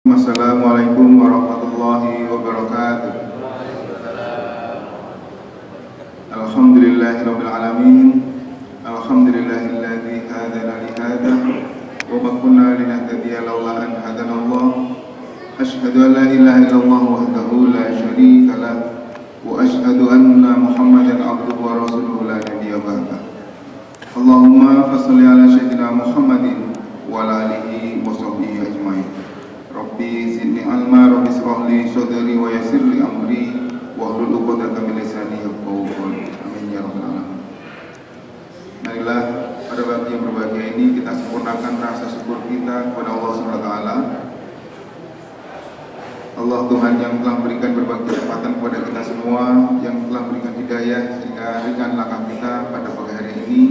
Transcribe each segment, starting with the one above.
Assalamualaikum warahmatullahi wabarakatuh. Alhamdulillahirabbil alamin. Alhamdulillahilladzi hadana li hadza wa ma kunna linahtadiya laula an hadanallah. Asyhadu an la ilaha illallah wahdahu la syarika lah wa asyhadu anna Muhammadan abduhu wa rasuluhu la nabiyya ba'da. Allahumma shalli ala sayyidina Muhammadin wa ala alihi wa sahbihi ajmain. Rabbi zidni ilma, Rabbi shrah li sadri wa yassir li amri wa hlul 'uqdatam min lisani yafqahu qawli. Amin ya rabbal alamin. Marilah pada waktu yang berbahagia ini kita sempurnakan rasa syukur kita kepada Allah Subhanahu wa taala. Allah Tuhan yang telah berikan berbagai kesempatan kepada kita semua, yang telah berikan hidayah sehingga ringan langkah kita pada pagi hari ini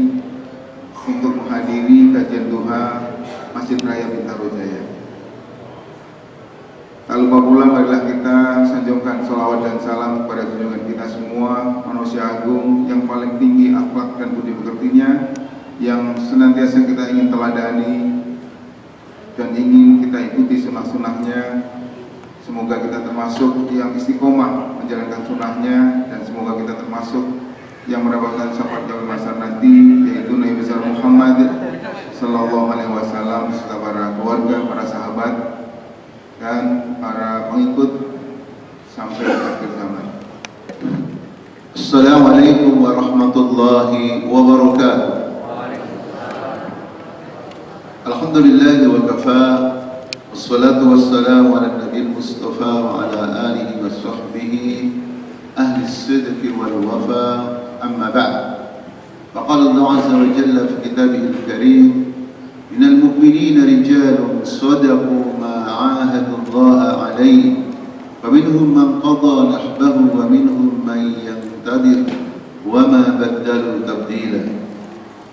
untuk menghadiri kajian duha Masjid Raya Bintaro Jaya. Tak lupa pula marilah kita sanjungkan sholawat dan salam kepada junjungan kita semua, manusia agung yang paling tinggi akhlak dan budi pekertinya, yang senantiasa kita ingin teladani dan ingin kita ikuti sunnah-sunnahnya. Semoga kita termasuk yang istiqomah menjalankan sunnahnya, dan semoga kita termasuk yang mendapatkan syafaat yaumil mahsyar nanti, yaitu Nabi besar Muhammad sallallahu alaihi wasallam beserta para keluarga, para sahabat dan para pengikut sampai akhir zaman. Assalamualaikum warahmatullahi wabarakatuh. Alhamdulillah wa kafa, wassalatu wassalamu ala nabiyil mustafa wa ala alihi wa sahbihi ahli sidqi wal wafa, amma ba'd. Faqala Allah azza wa jalla fi kitabihil karim, minal mu'minina rijalun sadaqu ma 'ahadu Allah 'alaihi faminhum man qada nahbahu wa minhum man yantadir wa ma badalu tabdila.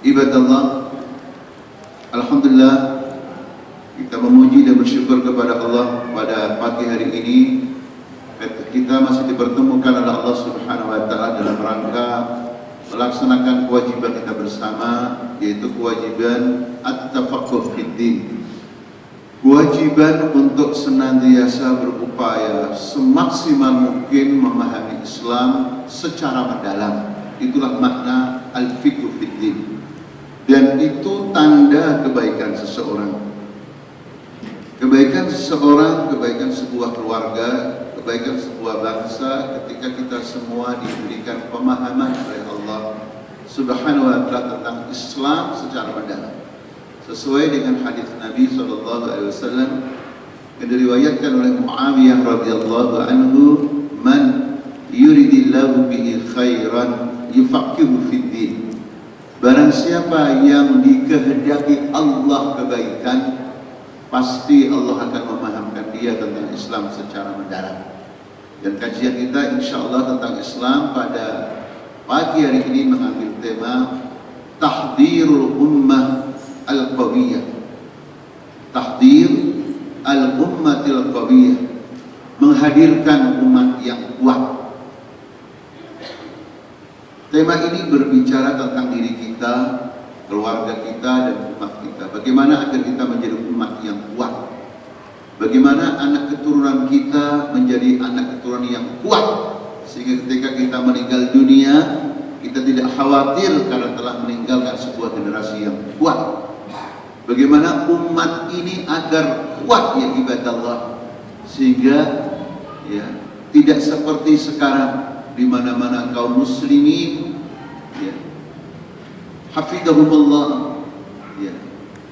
Ibadallah, alhamdulillah kita memuji dan bersyukur kepada Allah pada pagi hari ini kita masih dipertemukan oleh Allah Subhanahu wa taala dalam rangka melaksanakan kewajiban kita bersama, yaitu kewajiban at-tafaqquh fid din. Kewajiban untuk senantiasa berupaya semaksimal mungkin memahami Islam secara mendalam. Itulah makna al-fiqh fid din. Dan itu tanda kebaikan seseorang. Kebaikan seseorang, kebaikan sebuah keluarga, kebaikan sebuah bangsa ketika kita semua diberikan pemahaman oleh Allah Subhanahu wa taala tentang Islam secara mendalam. Sesuai dengan hadis Nabi sallallahu alaihi wasallam yang diriwayatkan oleh Muawiyah radhiyallahu anhu, "Man yuridillahu bihi khairan yufaqihu fid din." Barang siapa yang dikehendaki Allah kebaikan, pasti Allah akan memahamkan dia tentang Islam secara mendalam. Dan kajian kita insyaallah tentang Islam pada pagi hari ini mengambil tema Tahdirul Ummah Al-Qawiyah. Tahdir Al-Ummatil Qawiyah, menghadirkan umat yang kuat. Tema ini berbicara tentang diri kita, keluarga kita, dan umat kita. Bagaimana agar kita menjadi umat yang kuat? Bagaimana anak keturunan kita menjadi anak keturunan yang kuat, sehingga ketika kita meninggal dunia kita tidak khawatir karena telah meninggalkan sebuah generasi yang kuat. Bagaimana umat ini agar kuat ya ibadallah, sehingga ya tidak seperti sekarang di mana-mana kaum muslimin ya hafidhahumullah ya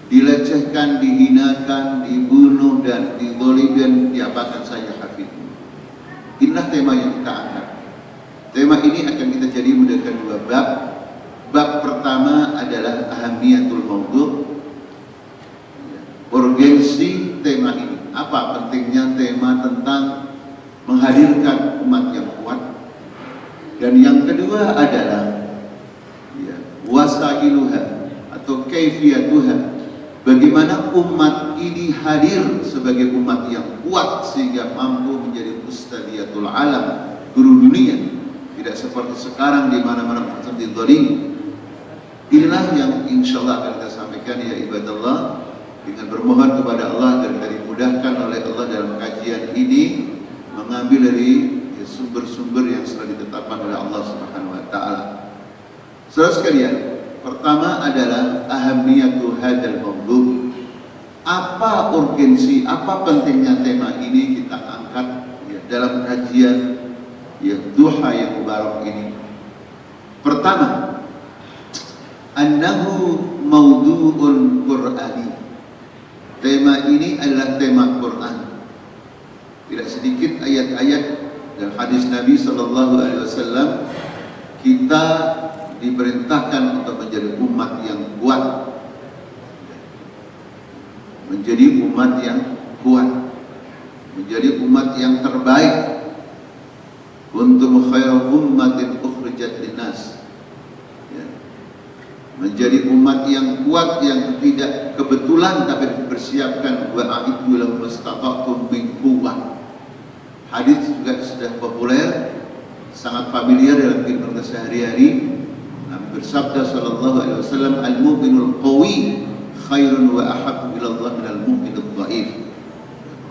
dilecehkan, dihinakan, dibunuh dan dizalimi, diapakan saja hafidh. Inilah tema yang kita angkat. Tema ini akan kita jadi menggunakan dua bab. Bab pertama adalah ahamiyatul maudhu', urgensi tema ini. Apa pentingnya tema tentang menghadirkan umat yang kuat. Dan yang kedua adalah ya, wasailuha atau kaifiyatuha. Bagaimana umat ini hadir sebagai umat yang kuat sehingga mampu menjadi mustadiyatul alam, guru dunia. Tidak seperti sekarang di mana-mana terjadi zalim. Inilah yang insyaallah akan kita sampaikan ya ibadallah dengan bermohon kepada Allah dan dimudahkan oleh Allah dalam kajian ini mengambil dari sumber-sumber yang sudah ditetapkan oleh Allah Subhanahu wa taala. Saudara sekalian, pertama adalah ahamiyatu hadzal mawdu'. Apa urgensi, apa pentingnya tema ini kita angkat ya, dalam kajian ya duha yang mubarak ini. Pertama, annahu mawdu'un qur'ani. Tema ini adalah tema Quran. Tidak sedikit ayat-ayat dan hadis Nabi sallallahu alaihi wasallam kita diperintahkan untuk menjadi umat yang kuat. Menjadi umat yang kuat, menjadi umat yang terbaik. Kuntum khairu ummatin ukhrijat linnas. Ya. Menjadi umat yang kuat, yang tidak kebetulan tapi dipersiapkan. Wa a'iddu lahum mastata'tum min quwwah. Hadis juga sudah populer, sangat familiar dalam kehidupan sehari-hari. Nabi bersabda sallallahu alaihi wasallam, al-mu'minul qawi khairun wa ahabbu ila Allah minal mu'minid dhaif.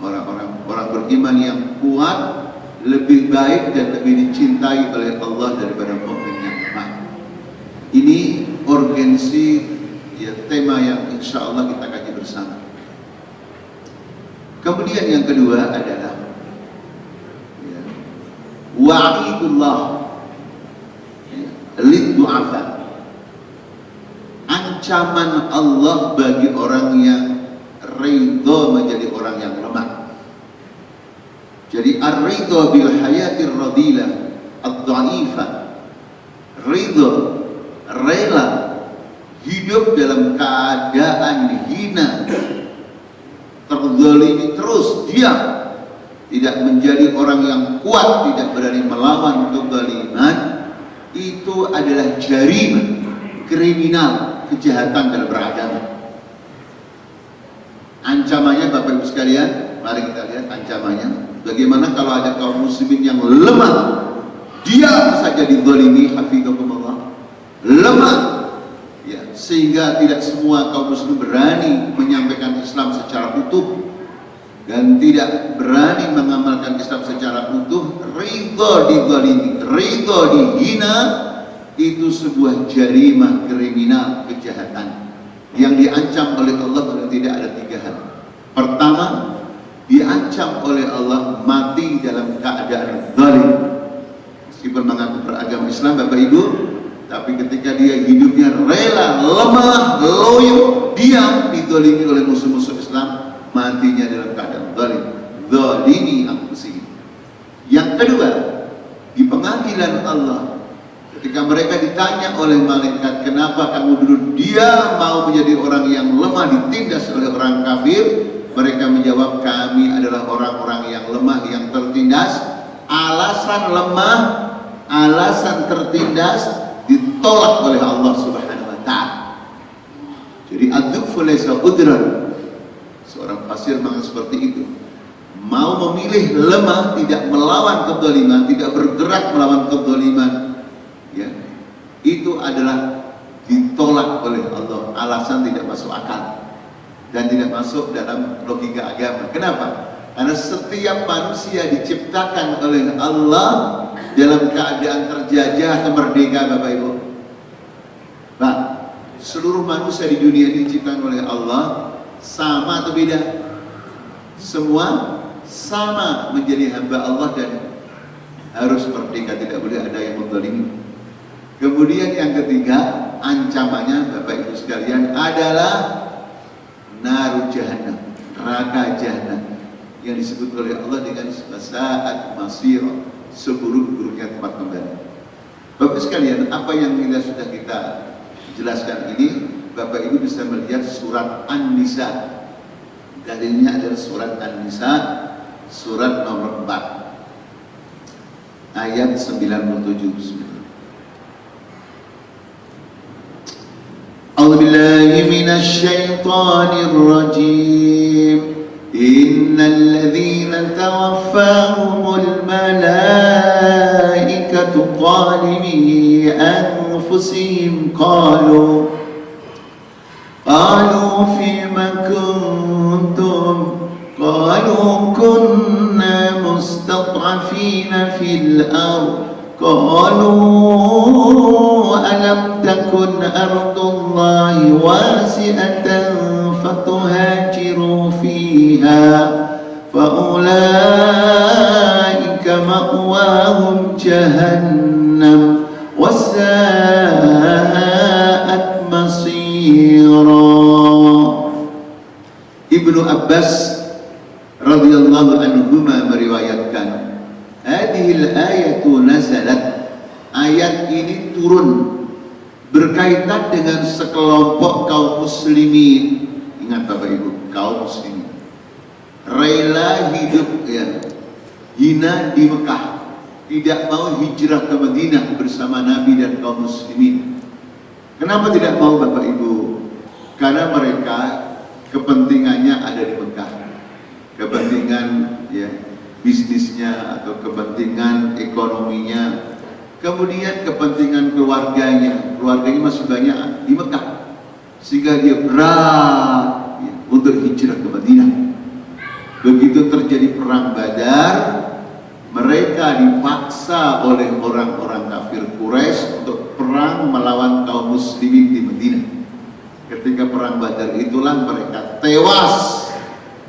Orang beriman yang kuat lebih baik dan lebih dicintai oleh Allah daripada mukmin yang lemah. Ini urgensi ya, tema yang insya Allah kita kaji bersama. Kemudian yang kedua adalah ya, wa'idullah ya, lid-du'afa. Ancaman Allah bagi orang yang ridho menjadi orang yang lemah. Jadi ar-ridho bil hayatir radilah ad-dha'ifah. Ridho, rela hidup dalam keadaan hina, terzalimi terus, diam, tidak menjadi orang yang kuat, tidak berani melawan kezaliman, itu adalah jarimah, kriminal, kejahatan dalam beragama. Ancamannya Bapak Ibu sekalian, mari kita lihat ancamannya. Bagaimana kalau ada kaum muslimin yang lemah, diam saja dizalimi, hafizakumullah, lemah ya, sehingga tidak semua kaum muslim berani menyampaikan Islam secara utuh dan tidak berani mengamalkan Islam secara utuh, ridho dizalimi, ridho dihina, itu sebuah jarimah, kriminal, kejahatan yang diancam oleh Allah kalau tidak ada tiga hal. Pertama, diancam oleh Allah mati dalam keadaan zalim. Meskipun mengaku beragama Islam Bapak Ibu, tapi ketika dia hidupnya rela, lemah, loyo, diam, dizalimi oleh musuh-musuh Islam, matinya dalam keadaan zalim. Zalimi anfusihim. Yang kedua, di pengadilan Allah, ketika mereka ditanya oleh malaikat, kenapa kamu dulu dia mau menjadi orang yang lemah, ditindas oleh orang kafir? Mereka menjawab, kami adalah orang-orang yang lemah, yang tertindas. Alasan lemah, alasan tertindas ditolak oleh Allah Subhanahu wa ta'ala. Jadi adzuffu laysa udran. Seorang fasir mengatakan seperti itu. Mau memilih lemah, tidak melawan kezaliman, tidak bergerak melawan kezaliman, ya, itu adalah ditolak oleh Allah. Alasan tidak masuk akal dan tidak masuk dalam logika agama. Kenapa? Karena setiap manusia diciptakan oleh Allah dalam keadaan terjajah atau merdeka, Bapak Ibu. Nah, seluruh manusia di dunia ini diciptakan oleh Allah sama atau beda? Semua sama menjadi hamba Allah dan harus merdeka, tidak boleh ada yang menzalimi. Kemudian yang ketiga, ancamannya Bapak Ibu sekalian adalah naru jahannam, neraka jahannam, yang disebut oleh Allah dengan saat masir, seburuk-buruknya tempat kembali. Bapak sekalian, apa yang sudah kita jelaskan ini, Bapak Ibu bisa melihat surat An-Nisa. Dalilnya adalah surat An-Nisa, surat nomor 4, ayat 97. أعوذ بالله من الشيطان الرجيم إن الذين توفاهم الملائكة ظالمي أنفسهم قالوا فيما كنتم fil ardh qalu alam takun ardullahi wasi'atan fatuhajiru fiha faulaika ma'wahum jahannam wasa'at masira. Ibnu Abbas radhiyallahu anhuma meriwayatkan, hadhil ayatu nazalat, ayat ini turun berkaitan dengan sekelompok kaum muslimin. Ingat Bapak Ibu, kaum muslimin rela hidup hina di Mekah, tidak mau hijrah ke Madinah bersama Nabi dan kaum muslimin. Kenapa tidak mau Bapak Ibu? Karena mereka kepentingannya ada di Mekah, kepentingan bisnisnya atau kepentingan ekonominya, kemudian kepentingan keluarganya masih banyak di Mekah, sehingga dia berat untuk hijrah ke Madinah. Begitu terjadi perang Badar, mereka dipaksa oleh orang-orang kafir Quraisy untuk perang melawan kaum muslimin di Madinah. Ketika perang Badar itulah mereka tewas,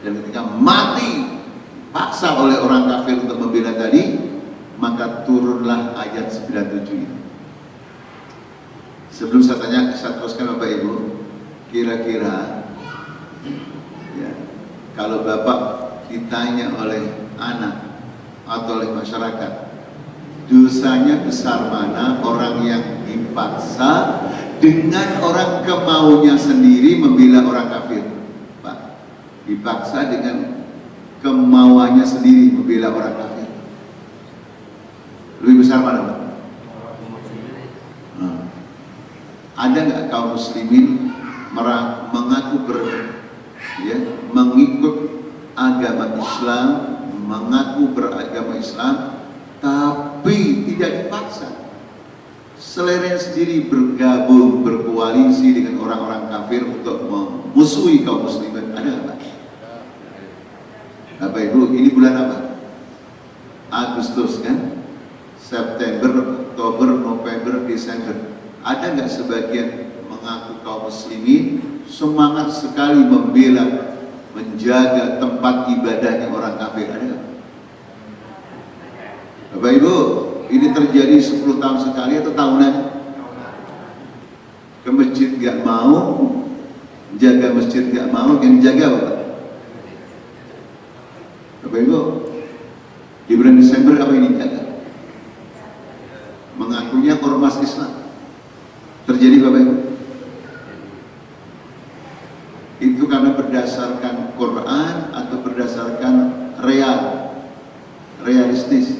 dan ketika mati paksa oleh orang kafir untuk membela tadi, maka turunlah ayat 97 ini. Sebelum saya teruskan Bapak Ibu, kira-kira kalau Bapak ditanya oleh anak atau oleh masyarakat, dosanya besar mana orang yang dipaksa dengan orang kemaunya sendiri membela orang kafir? Pak, dipaksa dengan kemauannya sendiri membela orang kafir, lebih besar mana Pak? Ada nggak kaum muslimin mengaku mengikut agama Islam, mengaku beragama Islam, tapi tidak dipaksa, selera sendiri bergabung, berkoalisi dengan orang-orang kafir untuk memusuhi kaum muslimin? Ada nggak Pak? Bapak Ibu, ini bulan apa? Agustus kan? September, Oktober, November, Desember. Ada nggak sebagian mengaku kaum muslimin semangat sekali membela, menjaga tempat ibadahnya orang kafir? Ada nggak? Bapak Ibu, ini terjadi 10 tahun sekali atau tahunan? Ke masjid nggak mau, jaga masjid nggak mau, yang dijaga Bapak? Bapak Ibu, di bulan Desember apa ini dijaga? Mengakunya ormas Islam. Terjadi Bapak Ibu? Itu karena berdasarkan Quran atau berdasarkan realistis?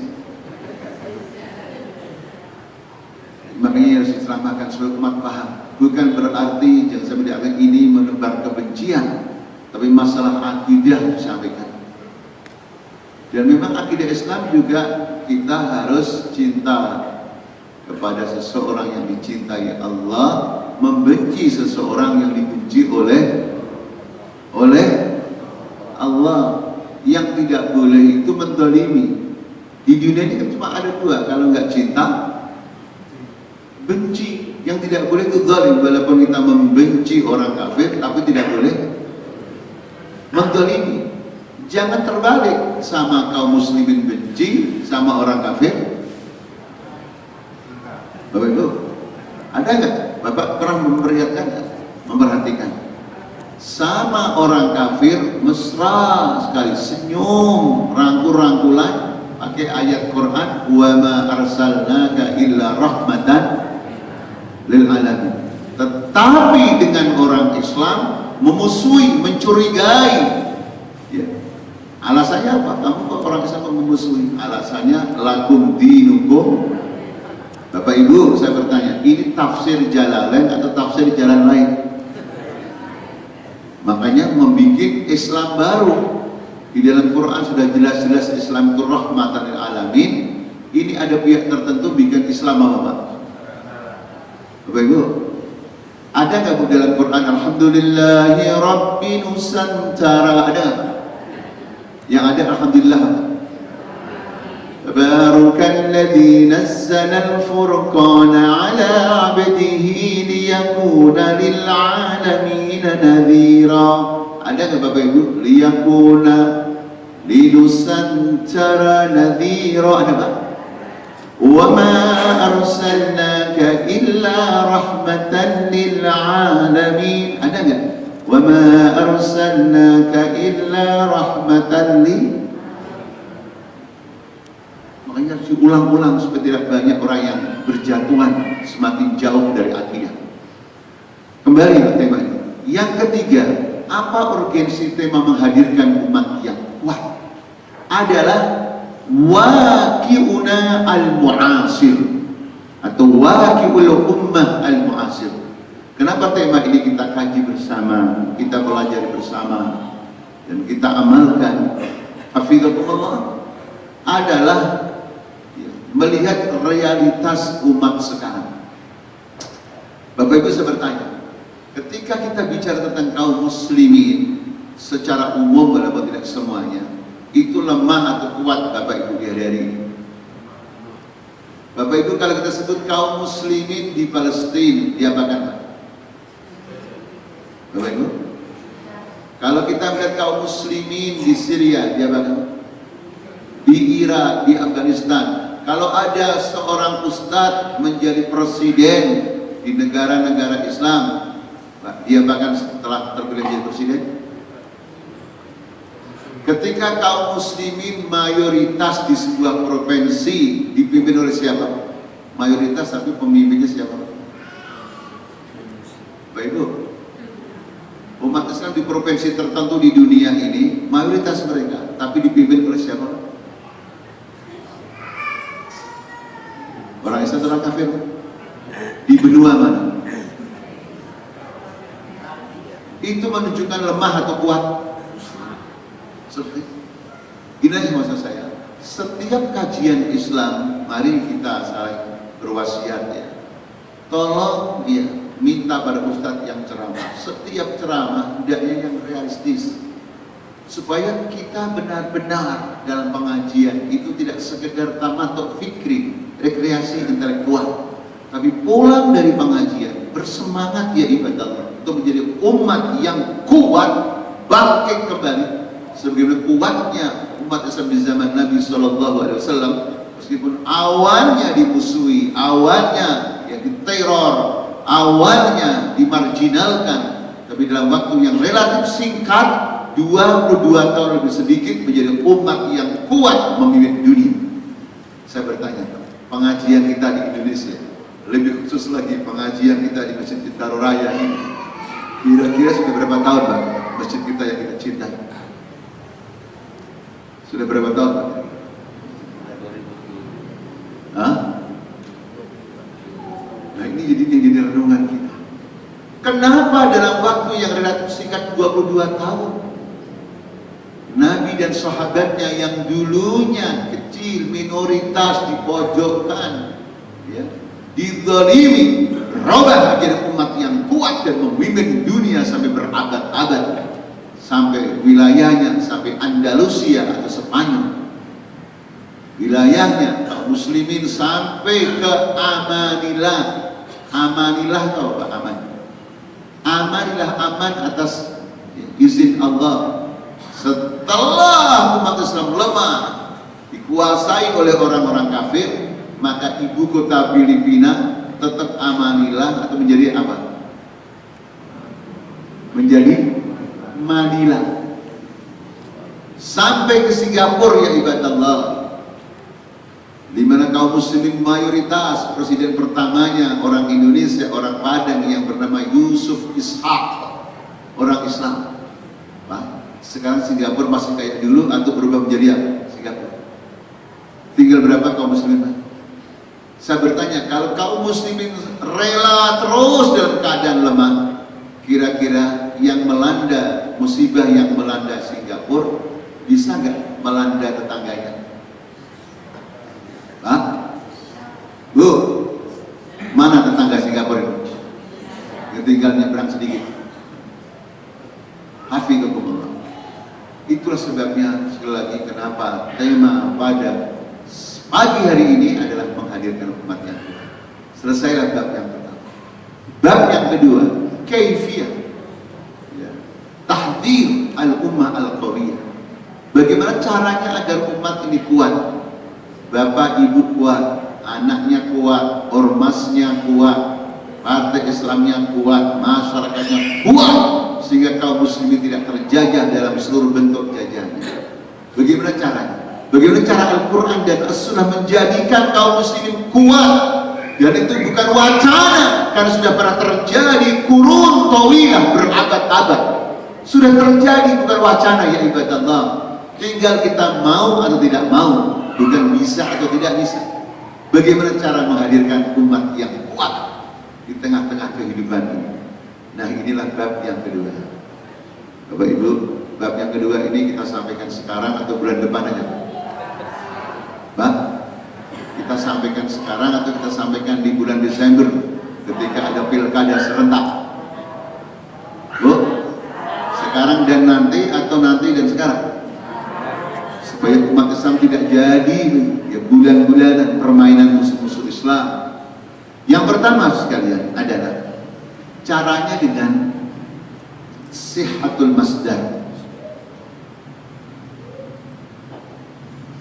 Makanya harus diselamatkan supaya umat paham. Bukan berarti jangan sampai dianggap ini menebar kebencian, tapi masalah akidah disampaikan. Dan memang akidah Islam juga kita harus cinta kepada seseorang yang dicintai Allah, membenci seseorang yang dibenci oleh Allah. Yang tidak boleh itu menzalimi. Di dunia ini kan cuma ada dua, kalau nggak cinta, benci. Yang tidak boleh itu zalim, walaupun kita membenci orang kafir, tapi tidak boleh menzalimi. Jangan terbalik, sama kaum muslimin benci, sama orang kafir. Bapak Ibu, ada nggak? Bapak pernah memperhatikan? Sama orang kafir mesra sekali, senyum, rangkul-rangkulan, pakai ayat Quran, wa ma arsalnaka illa rahmatan lil alamin. Tetapi dengan orang Islam memusuhi, mencurigai. Alasannya apa? Kamu kok orang Islam memusuhi? Alasannya lakum dinukum. Bapak Ibu, saya bertanya, ini tafsir Jalalain atau tafsir jalan lain? Makanya membuat Islam baru. Di dalam Quran sudah jelas-jelas Islam itu rahmatan lil alamin. Ini ada pihak tertentu bikin Islam apa Pak? Bapak Ibu, ada nggak Bu dalam Quran Alhamdulillahi Rabbi Nusantara? Ada? Yang ada Alhamdulillah. Baru tabarakalladzii nazzala al-furqana 'ala 'abdihi liyakuna lil 'alamin nadhira. Ada enggak Bapak Ibu? Liyakuna linusantara nadhira. Ada Pak? Wa ma arsalnaka illa rahmatan lil 'alamin. Ada enggak? Wa ma arsalnaka illa rahmatan lil. Makanya harus diulang-ulang supaya tidak banyak orang yang berjatuhan semakin jauh dari akidah. Kembali ke tema ini. Yang ketiga, apa urgensi tema menghadirkan umat yang kuat? Adalah waqi'una al-mu'asir atau waqi'ul ummah al-mu'asir. Kenapa tema ini kita kaji bersama, kita pelajari bersama, dan kita amalkan? Hafizahumullah, adalah melihat realitas umat sekarang. Bapak Ibu, saya bertanya, ketika kita bicara tentang kaum muslimin secara umum walaupun tidak semuanya, itu lemah atau kuat Bapak Ibu di hari ini? Bapak Ibu, kalau kita sebut kaum muslimin di Palestina, diapakan Pak? Bapak Ibu, kalau kita melihat kaum muslimin di Syria, diapakan? Di Irak, di Afghanistan. Kalau ada seorang ustadz menjadi presiden di negara-negara Islam, dia bahkan setelah terpilih menjadi presiden. Ketika kaum muslimin mayoritas di sebuah provinsi dipimpin oleh siapa? Mayoritas, tapi pemimpinnya siapa? Bapak Ibu, umat Islam di provinsi tertentu di dunia ini mayoritas mereka, tapi dipimpin oleh siapa? Orang Islam orang kafir di benua mana? Itu menunjukkan lemah atau kuat? Seperti ini aja maksud saya. Setiap kajian Islam, mari kita saling berwasiat ya. Tolong ya, minta pada ustadz yang ceramah. Setiap ceramah hendaknya yang realistis, supaya kita benar-benar dalam pengajian itu tidak sekedar tamatuk fikri, rekreasi intelektual, tapi pulang dari pengajian bersemangat ya ibadah Allah untuk menjadi umat yang kuat, bangkit kembali sebagaimana kuatnya umat Islam di zaman Nabi SAW. Meskipun awalnya dimusuhi, awalnya ya diteror, awalnya dimarginalkan, tapi dalam waktu yang relatif singkat, 22 tahun lebih sedikit, menjadi umat yang kuat memimpin dunia. Saya bertanya, pengajian kita di Indonesia, lebih khusus lagi pengajian kita di Masjid Bintaro Raya ini, kira-kira sudah berapa tahun Pak masjid kita yang kita cintai? Sudah berapa tahun Pak? Hah? Nah ini jadi renungan kita. Kenapa dalam waktu yang relatif singkat 22 tahun, Nabi dan sahabatnya yang dulunya kecil, minoritas, dipojokkan, ya, dizalimi, berubah menjadi umat yang kuat dan memimpin dunia sampai berabad-abad, sampai wilayahnya sampai Andalusia atau Spanyol, wilayahnya kaum muslimin sampai ke Amanillah. Amanillah tahu Pak? Amanillah, aman atas izin Allah. Setelah umat Islam lemah, dikuasai oleh orang-orang kafir, maka ibu kota Filipina tetap Amanillah atau menjadi apa? Menjadi Manila. Sampai ke Singapura ya ibadah Allah, di mana kaum muslimin mayoritas. Presiden pertamanya orang Indonesia, orang Padang yang bernama Yusuf Ishak, orang Islam. Pak, sekarang Singapura masih kayak dulu atau berubah menjadi apa? Singapura. Tinggal berapa kaum muslimin? Saya bertanya, kalau kaum muslimin rela terus dalam keadaan lemah, kira-kira yang melanda, musibah yang melanda Singapura bisa nggak melanda tetangganya? Hah? Bu, mana tetangga Singapura itu? Tinggal nyebrang sedikit. Hafizahumullah. Itulah sebabnya sekali lagi kenapa tema pada pagi hari ini adalah menghadirkan umat yang kuat. Selesailah bab yang pertama. Bab yang kedua, kaifiyah, ya, tahdzir al-ummah al-qawiyah. Bagaimana caranya agar umat ini kuat? Bapak ibu kuat, anaknya kuat, ormasnya kuat, partai Islamnya kuat, masyarakatnya kuat, sehingga kaum muslimin tidak terjajah dalam seluruh bentuk jajahan. Bagaimana caranya? Bagaimana cara Al-Quran dan As-Sunnah menjadikan kaum muslimin kuat? Dan itu bukan wacana, karena sudah pernah terjadi kurun tawilah, berabad-abad. Sudah terjadi, bukan wacana ya ibadallah. Tinggal kita mau atau tidak mau, bukan bisa atau tidak bisa. Bagaimana cara menghadirkan umat yang kuat di tengah-tengah kehidupan ini? Nah, inilah bab yang kedua. Bapak Ibu, bab yang kedua ini kita sampaikan sekarang atau bulan depan aja? Pak, kita sampaikan sekarang atau kita sampaikan di bulan Desember ketika ada pilkada serentak? Bu, sekarang dan nanti atau nanti dan sekarang? Supaya umat Islam tidak jadi ya bulan-bulanan permainan musuh-musuh Islam. Yang pertama sekalian adalah caranya dengan sihhatul masdar.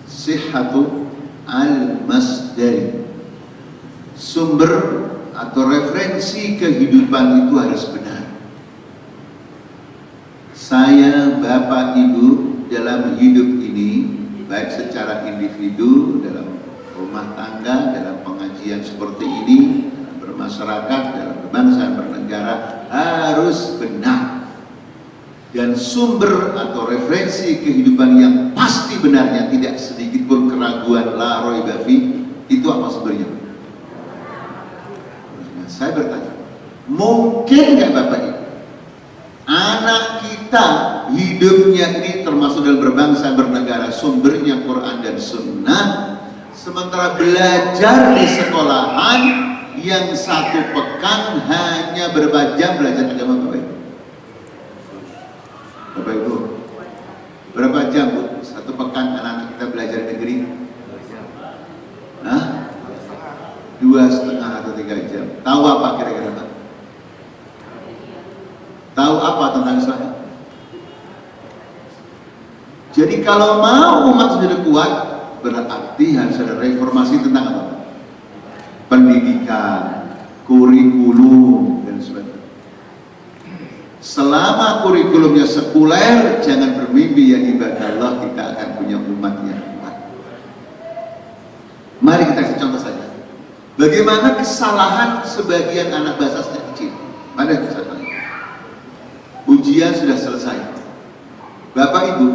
Sihhatu al-masdari, sumber atau referensi kehidupan itu harus benar. Saya, Bapak, Ibu dalam hidup ini, baik secara individu, dalam rumah tangga, dalam pengajian seperti ini, dalam bermasyarakat, dalam berbangsa, bernegara, harus benar. Dan sumber atau referensi kehidupan yang pasti benarnya, tidak sedikit pun keraguan, la raiba fi, itu apa sumbernya? Nah, saya bertanya, mungkin nggak Bapak Ibu, anak kita hidupnya ini termasuk dalam berbangsa bernegara sumbernya Quran dan Sunnah, sementara belajar di sekolahan yang satu pekan hanya berapa jam belajar agama Bapak Ibu? Bapak Ibu, berapa jam Bu? Satu pekan anak-anak kita belajar di negeri? 2,5 atau 3 jam. Tahu apa kira-kira Pak? Tahu apa tentang Islam? Jadi kalau mau umat sudah kuat, berarti harus ada reformasi tentang apa? Pendidikan, kurikulum, dan sebagainya. Selama kurikulumnya sekuler, jangan bermimpi ya ibadallah kita akan punya umat yang kuat. Mari kita kasih contoh saja. Bagaimana kesalahan sebagian anak bangsa sejak kecil? Mari kita tanya. Ujian sudah selesai. Bapak Ibu,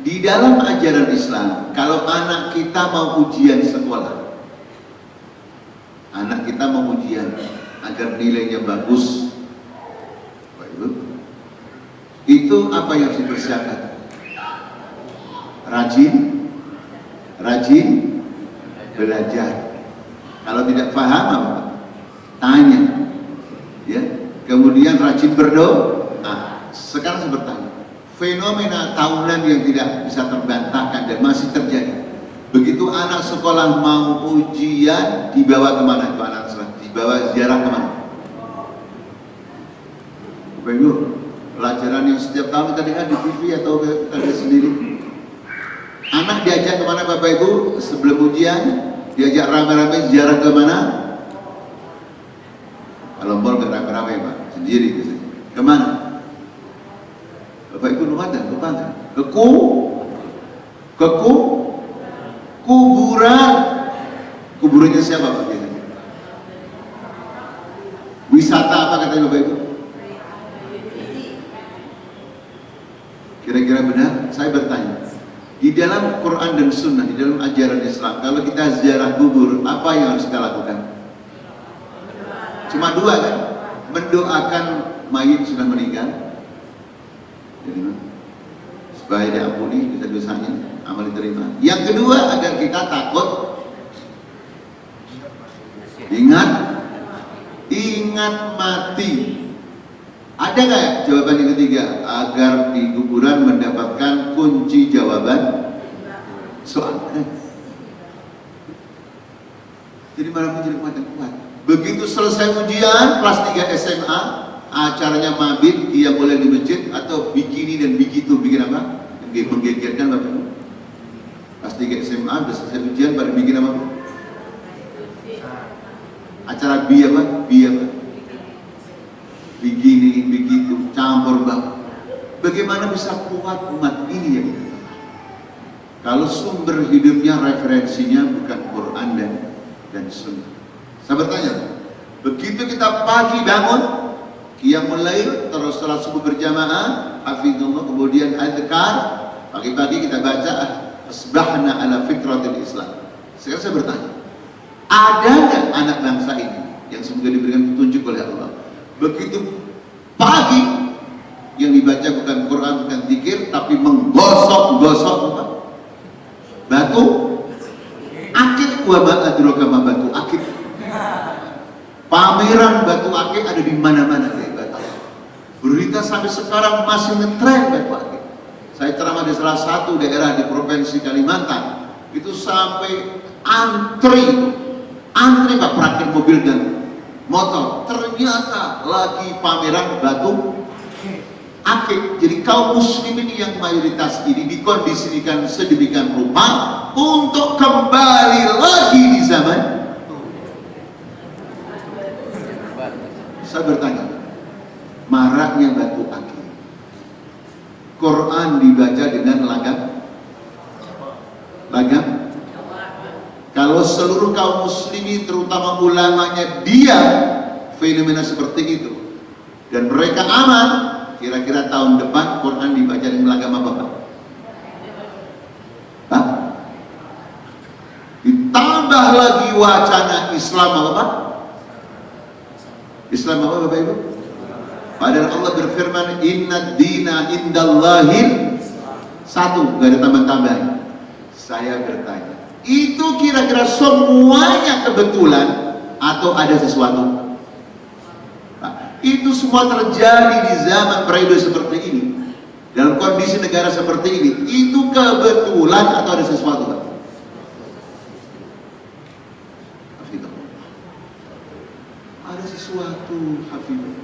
di dalam ajaran Islam, kalau anak kita mau ujian sekolah, anak kita mau ujian agar nilainya bagus, itu apa yang harus dipersiapkan? Rajin belajar. Kalau tidak paham apa? Tanya. Ya. Kemudian rajin berdoa. Nah, sekarang saya bertanya, fenomena tahunan yang tidak bisa terbantahkan dan masih terjadi. Begitu anak sekolah mau ujian, dibawa kemana itu anak sekolah? Dibawa ziarah kemana? Bapak Ibu, pelajaran yang setiap tahun kita lihat di TV atau kita sendiri. Anak diajak kemana Bapak Ibu sebelum ujian? Diajak rame-rame ziarah kemana? Kalau mau nggak rame-rame Pak, sendiri biasanya. Kemana? Bapak Ibu lupa nggak? Ke kuburan. Kuburannya siapa Pak? Wisata apa katanya Bapak Ibu? Kira-kira benar? Saya bertanya, di dalam Quran dan Sunnah, di dalam ajaran Islam, kalau kita ziarah kubur, apa yang harus kita lakukan? Cuma 2 kan? Mendoakan mayit sudah meninggal, jadi, supaya diampuni dosa-dosanya, amal diterima. Yang kedua, agar kita takut, ingat mati. Ada nggak jawaban yang ketiga? Agar di kuburan mendapatkan kunci jawaban soal. Jadi malam jadi umat yang kuat. Begitu selesai ujian kelas 3 SMA, acaranya mabit, dia boleh di masjid atau bikini dan begitu bikin apa? Menggegerkan Bapak Ibu. Kelas 3 SMA udah selesai ujian baru bikin apa? Acara bi apa? Bikini, begitu, campur bak. Bagaimana bisa kuat umat ini ya? Kalau sumber hidupnya referensinya bukan Quran dan Sunnah. Saya bertanya, begitu kita pagi bangun, qiyamul lail, terus salat subuh berjamaah, hafizullah, kemudian adzkar, pagi-pagi kita baca asbahna ala fitratil Islam. Sekarang saya bertanya, ada nggak anak bangsa ini yang semoga diberikan petunjuk oleh Allah? Begitu pagi yang dibaca bukan Quran, bukan zikir, tapi menggosok-gosok apa? Batu akik. Wa ma adraka ma batu akik. Pameran batu akik ada di mana-mana ya, batu. Berita sampai sekarang masih ngetren batu akik. Saya ceramah di salah satu daerah di provinsi Kalimantan, itu sampai antri Pak parkir mobil dan motor, ternyata lagi pameran batu akik. Jadi kaum muslimin yang mayoritas ini dikondisikan sedemikian rupa untuk kembali lagi di zaman. Saya bertanya, maraknya batu akik, Quran dibaca dengan lagam. Kalau seluruh kaum muslimin terutama ulamanya diam fenomena seperti itu dan mereka aman, kira-kira tahun depan Quran dibaca dengan lagam apa Pak? Hah? Ditambah lagi wacana Islam apa Pak? Islam apa Bapak Ibu? Padahal Allah berfirman inna dina indallahil satu, gak ada tambah-tambahan. Saya bertanya, itu kira-kira semuanya kebetulan atau ada sesuatu? Nah, itu semua terjadi di zaman periode seperti ini, dalam kondisi negara seperti ini. Itu kebetulan atau ada sesuatu Pak? Ada sesuatu, hafizullah.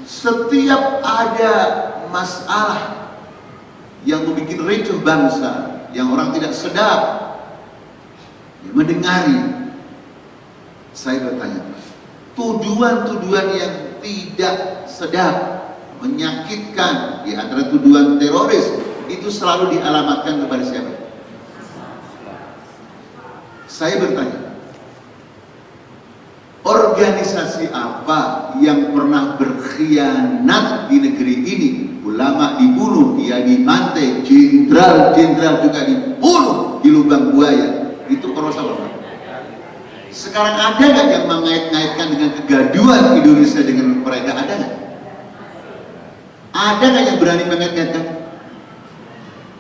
Setiap ada masalah yang membuat ricuh bangsa, yang orang tidak sedap mendengari, saya bertanya, tuduhan-tuduhan yang tidak sedap, menyakitkan, di antara tuduhan teroris, itu selalu dialamatkan kepada siapa? Saya bertanya, organisasi apa yang pernah berkhianat di negeri ini? Ulama dibunuh, dia dimantai, jenderal juga dibunuh di lubang buaya. Itu proses apa? Sekarang ada nggak yang mengait-ngaitkan dengan kegaduhan Indonesia dengan mereka? Ada nggak? Ada nggak yang berani mengait-ngaitkan?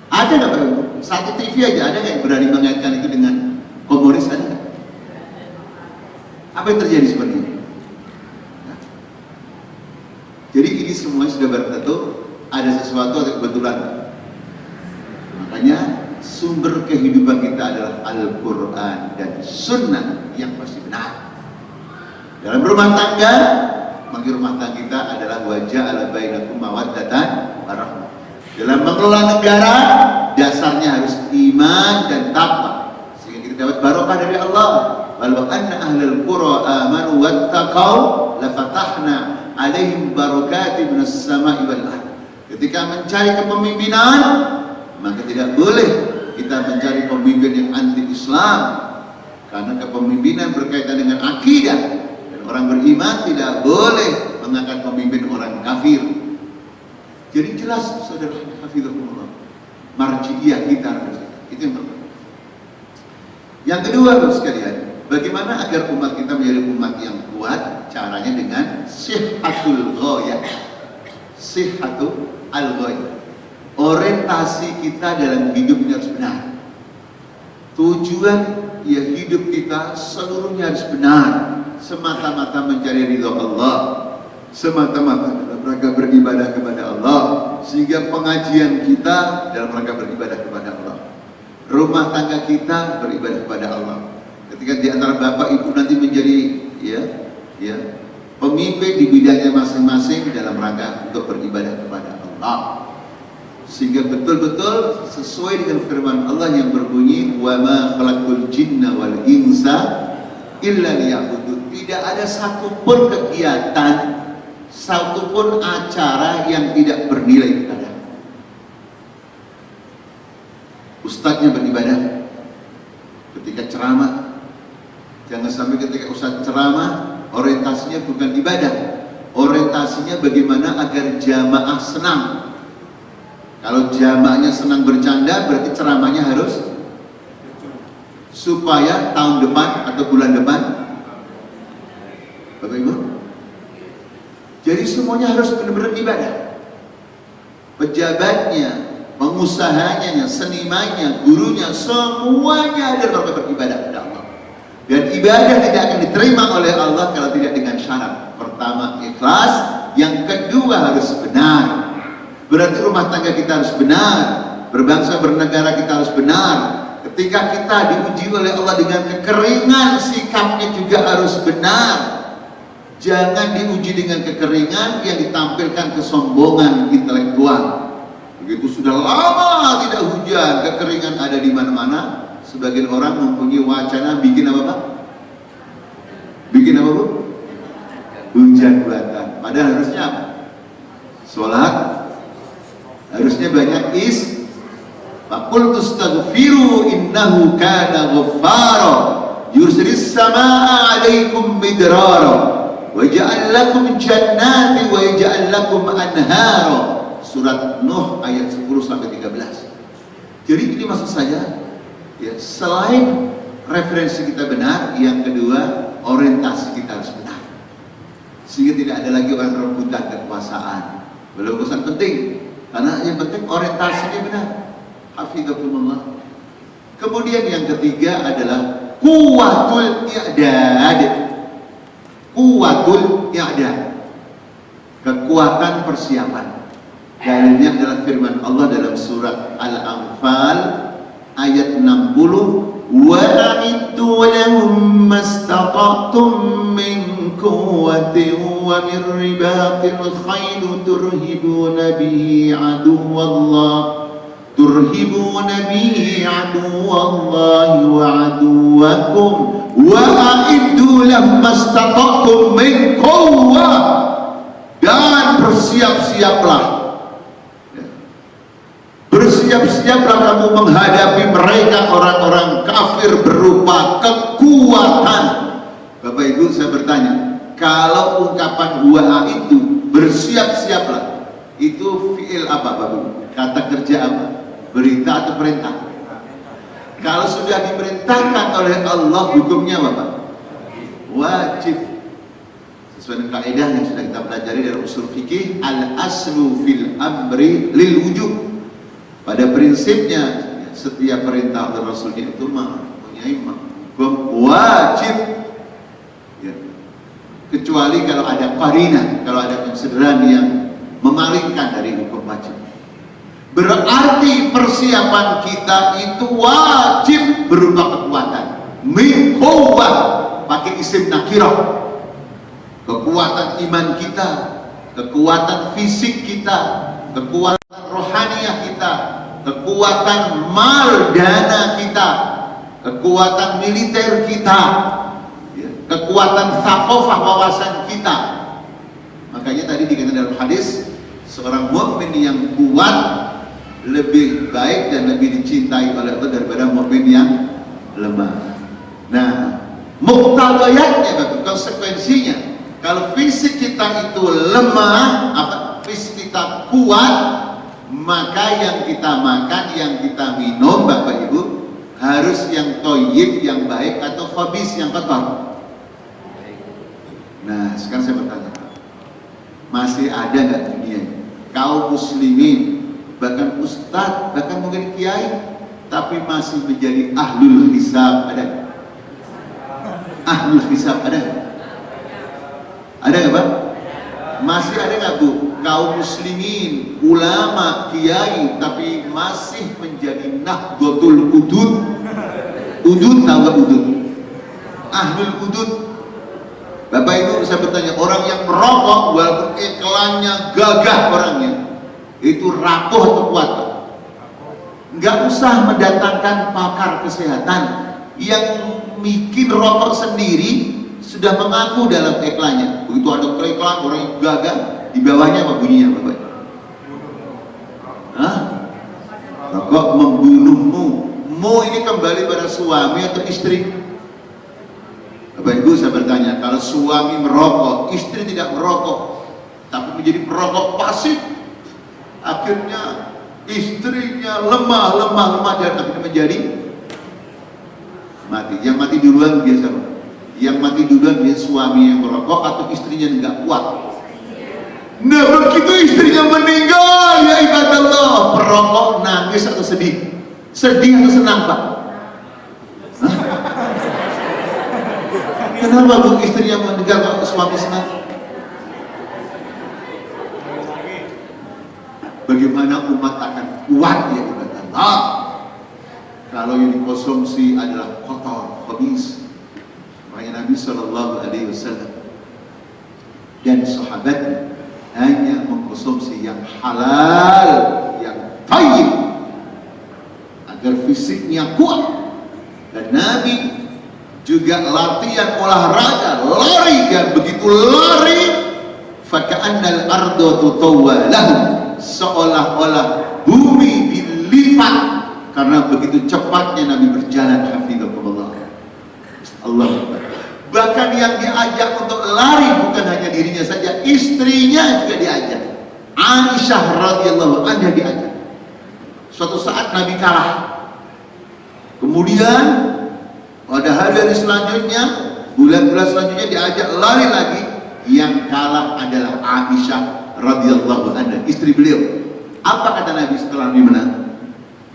Ada nggak Pak? Satu TV aja ada nggak yang berani mengaitkan itu dengan komunis? Ada nggak? Apa yang terjadi seperti ini? Nah. Jadi ini semua sudah bertentu ada sesuatu atau kebetulan. Makanya sumber kehidupan kita adalah Al-Quran dan Sunnah yang pasti benar. Dalam rumah tangga, bagi rumah tangga kita adalah wajah ala bainakum mawaddatan warahmah. Dalam mengelola negara, dasarnya harus iman dan takwa, sehingga kita dapat barokah dari Allah. Walau anna ahlal qura amanu wattaqau lafatahna alaihim barakatin minas sama'i wal ardh. Ketika mencari kepemimpinan, maka tidak boleh kita mencari pemimpin yang anti-Islam, karena kepemimpinan berkaitan dengan akidah, dan orang beriman tidak boleh mengangkat pemimpin orang kafir. Jadi jelas saudara hafizahullah, marji'iyah kita harus itu yang pertama. Yang kedua Bapak sekalian, bagaimana agar umat kita menjadi umat yang kuat? Caranya dengan sihhatul ghayah. Sihhatul ghayah. Orientasi kita dalam hidup ini harus benar. Tujuan ya hidup kita seluruhnya harus benar, semata-mata mencari ridha Allah, semata-mata dalam rangka beribadah kepada Allah, sehingga pengajian kita dalam rangka beribadah kepada Allah, rumah tangga kita beribadah kepada Allah. Ketika di antara bapak ibu nanti menjadi pemimpin di bidangnya masing-masing dalam rangka untuk beribadah kepada Allah, sehingga betul-betul sesuai dengan firman Allah yang berbunyi wa ma khalaqul jinna wal insa illa liya'budun. Tidak ada satupun kegiatan, satupun acara yang tidak bernilai ibadah. Ustadznya beribadah ketika ceramah, jangan sampai ketika ustadz ceramah orientasinya bukan ibadah, orientasinya bagaimana agar jamaah senang. Kalau jamaahnya senang bercanda, berarti ceramahnya harus supaya tahun depan atau bulan depan, Bapak Ibu, jadi semuanya harus benar-benar ibadah. Pejabatnya, pengusahanya, senimannya, gurunya, semuanya adalah beribadah kepada Allah. Dan ibadah tidak akan diterima oleh Allah kalau tidak dengan syarat. Pertama, ikhlas. Yang kedua, harus benar. Berarti rumah tangga kita harus benar, berbangsa bernegara kita harus benar. Ketika kita diuji oleh Allah dengan kekeringan, sikapnya juga harus benar. Jangan diuji dengan kekeringan yang ditampilkan kesombongan intelektual. Begitu sudah lama tidak hujan, kekeringan ada di mana-mana. Sebagian orang mempunyai wacana bikin apa Pak? Bikin apa Bu? Hujan buatan. Padahal harusnya apa? Sholat. Harusnya banyak Faqultu astaghfiru innahu kana ghaffara yursilis samaa 'alaikum midrara wa ja'al lakum jannatin wa yaj'al lakum anhara. Surat Nuh ayat 10 sampai 13. Jadi ini maksud saya, ya, selain referensi kita benar, yang kedua orientasi kita harus benar, sehingga tidak ada lagi orang rebutan kekuasaan. Belum urusan penting, karena yang penting orientasinya benar. Hafidzakumullah. Kemudian yang ketiga adalah kuwatul i'dad. Kuwatul i'dad, kekuatan persiapan. Dalilnya adalah firman Allah dalam surat Al-Anfal ayat 60, wa a'iddu lahum mastata'tum min quwwatin wa min ribatil khayl turhibuna bihi aduwallahi wa aduwakum wa a'iddu lahum mastata'tum min quwwah, dan bersiap-siaplah. Bersiap-siaplah kamu menghadapi mereka orang-orang kafir berupa kekuatan. Bapak Ibu, saya bertanya, kalau ungkapan wa'a itu bersiap-siaplah, itu fi'il apa Bapak Ibu? Kata kerja apa? Berita atau perintah? Kalau sudah diperintahkan oleh Allah, hukumnya apa? Wajib. Sesuai dengan kaidah yang sudah kita pelajari dalam usul fikih, al-aslu fil amri lil wujub. Pada prinsipnya setiap perintah dari Rasulnya itu mempunyai hukum wajib, ya. Kecuali kalau ada qarina, kalau ada konsideran yang memalingkan dari hukum wajib. Berarti persiapan kita itu wajib berupa kekuatan. Min quwwah, pakai isim nakirah. Kekuatan iman kita, kekuatan fisik kita, kekuatan rohaniah kita, kekuatan mal dana kita, kekuatan militer kita, ya, kekuatan thaqafah wawasan kita. Makanya tadi dikatakan dalam hadis, seorang mukmin yang kuat lebih baik dan lebih dicintai oleh Allah daripada mukmin yang lemah. Nah, muqtadayatnya, konsekuensinya, kalau fisik kita itu lemah, fisik kita kuat, maka yang kita makan, yang kita minum, Bapak Ibu, harus yang thayyib, yang baik, atau khabis, yang kotor. Nah, sekarang saya bertanya, masih ada nggak dunia kaum muslimin, bahkan ustadz, bahkan mungkin kiai, tapi masih menjadi ahlul hisab? Ada? Ahlul hisab ada? Ada nggak Pak? Masih ada nggak Bu? Kaum muslimin, ulama, kiai, tapi masih menjadi nahdlatul udud. Udud, tahu nggak udud? ahlul hudud. Bapak Ibu bisa bertanya, orang yang merokok walaupun iklannya gagah orangnya, itu rapuh atau kuat? Nggak usah mendatangkan pakar kesehatan, yang bikin rokok sendiri sudah mengaku dalam iklannya. Begitu ada iklan orang yang gagah, di bawahnya apa bunyinya Bapak? Hah? Rokok membunuhmu. Mu ini kembali pada suami atau istri? Bapak Ibu saya bertanya, kalau suami merokok, istri tidak merokok, tapi menjadi perokok pasif, akhirnya istrinya lemah dan akhirnya menjadi mati. Yang mati duluan biasa, yang mati duluan dia suami yang merokok atau istrinya nggak kuat. Nah begitu istrinya meninggal, ya ibadallah, perokok nangis atau sedih? Sedih atau senang Pak? Hah? Kenapa Bu istrinya meninggal kalau suami senang? Bagaimana umat akan kuat ya ibadallah kalau yang dikonsumsi adalah kotor, khabis. Makanya Nabi SAW dan sahabatnya hanya mengkonsumsi yang halal, yang thayyib, agar fisiknya kuat. Dan Nabi juga latihan olahraga, lari, kan begitu lari faka'annal ardu tutawwa lahu, seolah-olah bumi dilipat karena begitu cepatnya Nabi berjalan. Hafizahullah. Allah. Bahkan yang diajak untuk lari bukan hanya dirinya saja, istrinya juga diajak. Aisyah radhiyallahu anha diajak. Suatu saat Nabi kalah. Kemudian pada hari-hari selanjutnya, bulan-bulan selanjutnya diajak lari lagi. Yang kalah adalah Aisyah radhiyallahu anha, istri beliau. Apa kata Nabi setelah Nabi menang?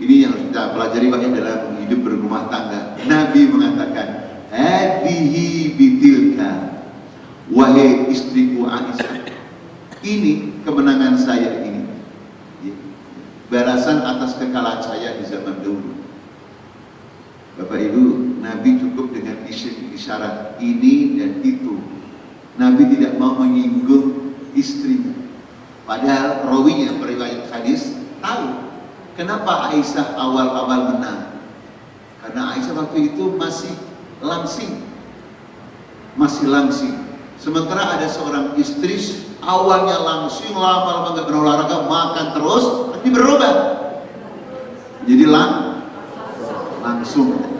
Ini yang harus kita pelajari banyak dalam hidup berumah tangga. Nabi mengatakan, hadihi bitilka, wahai istriku Aisyah, ini kemenangan saya ini, balasan atas kekalahan saya di zaman dahulu. Bapak Ibu, Nabi cukup dengan isyarat ini dan itu. Nabi tidak mau menyinggung istrinya. Padahal rawinya periwayat hadis tahu kenapa Aisyah awal-awal menang. Karena Aisyah waktu itu masih langsing. Sementara ada seorang istri awalnya langsing, lama-lama nggak berolahraga, makan terus, tapi berubah jadi langsung.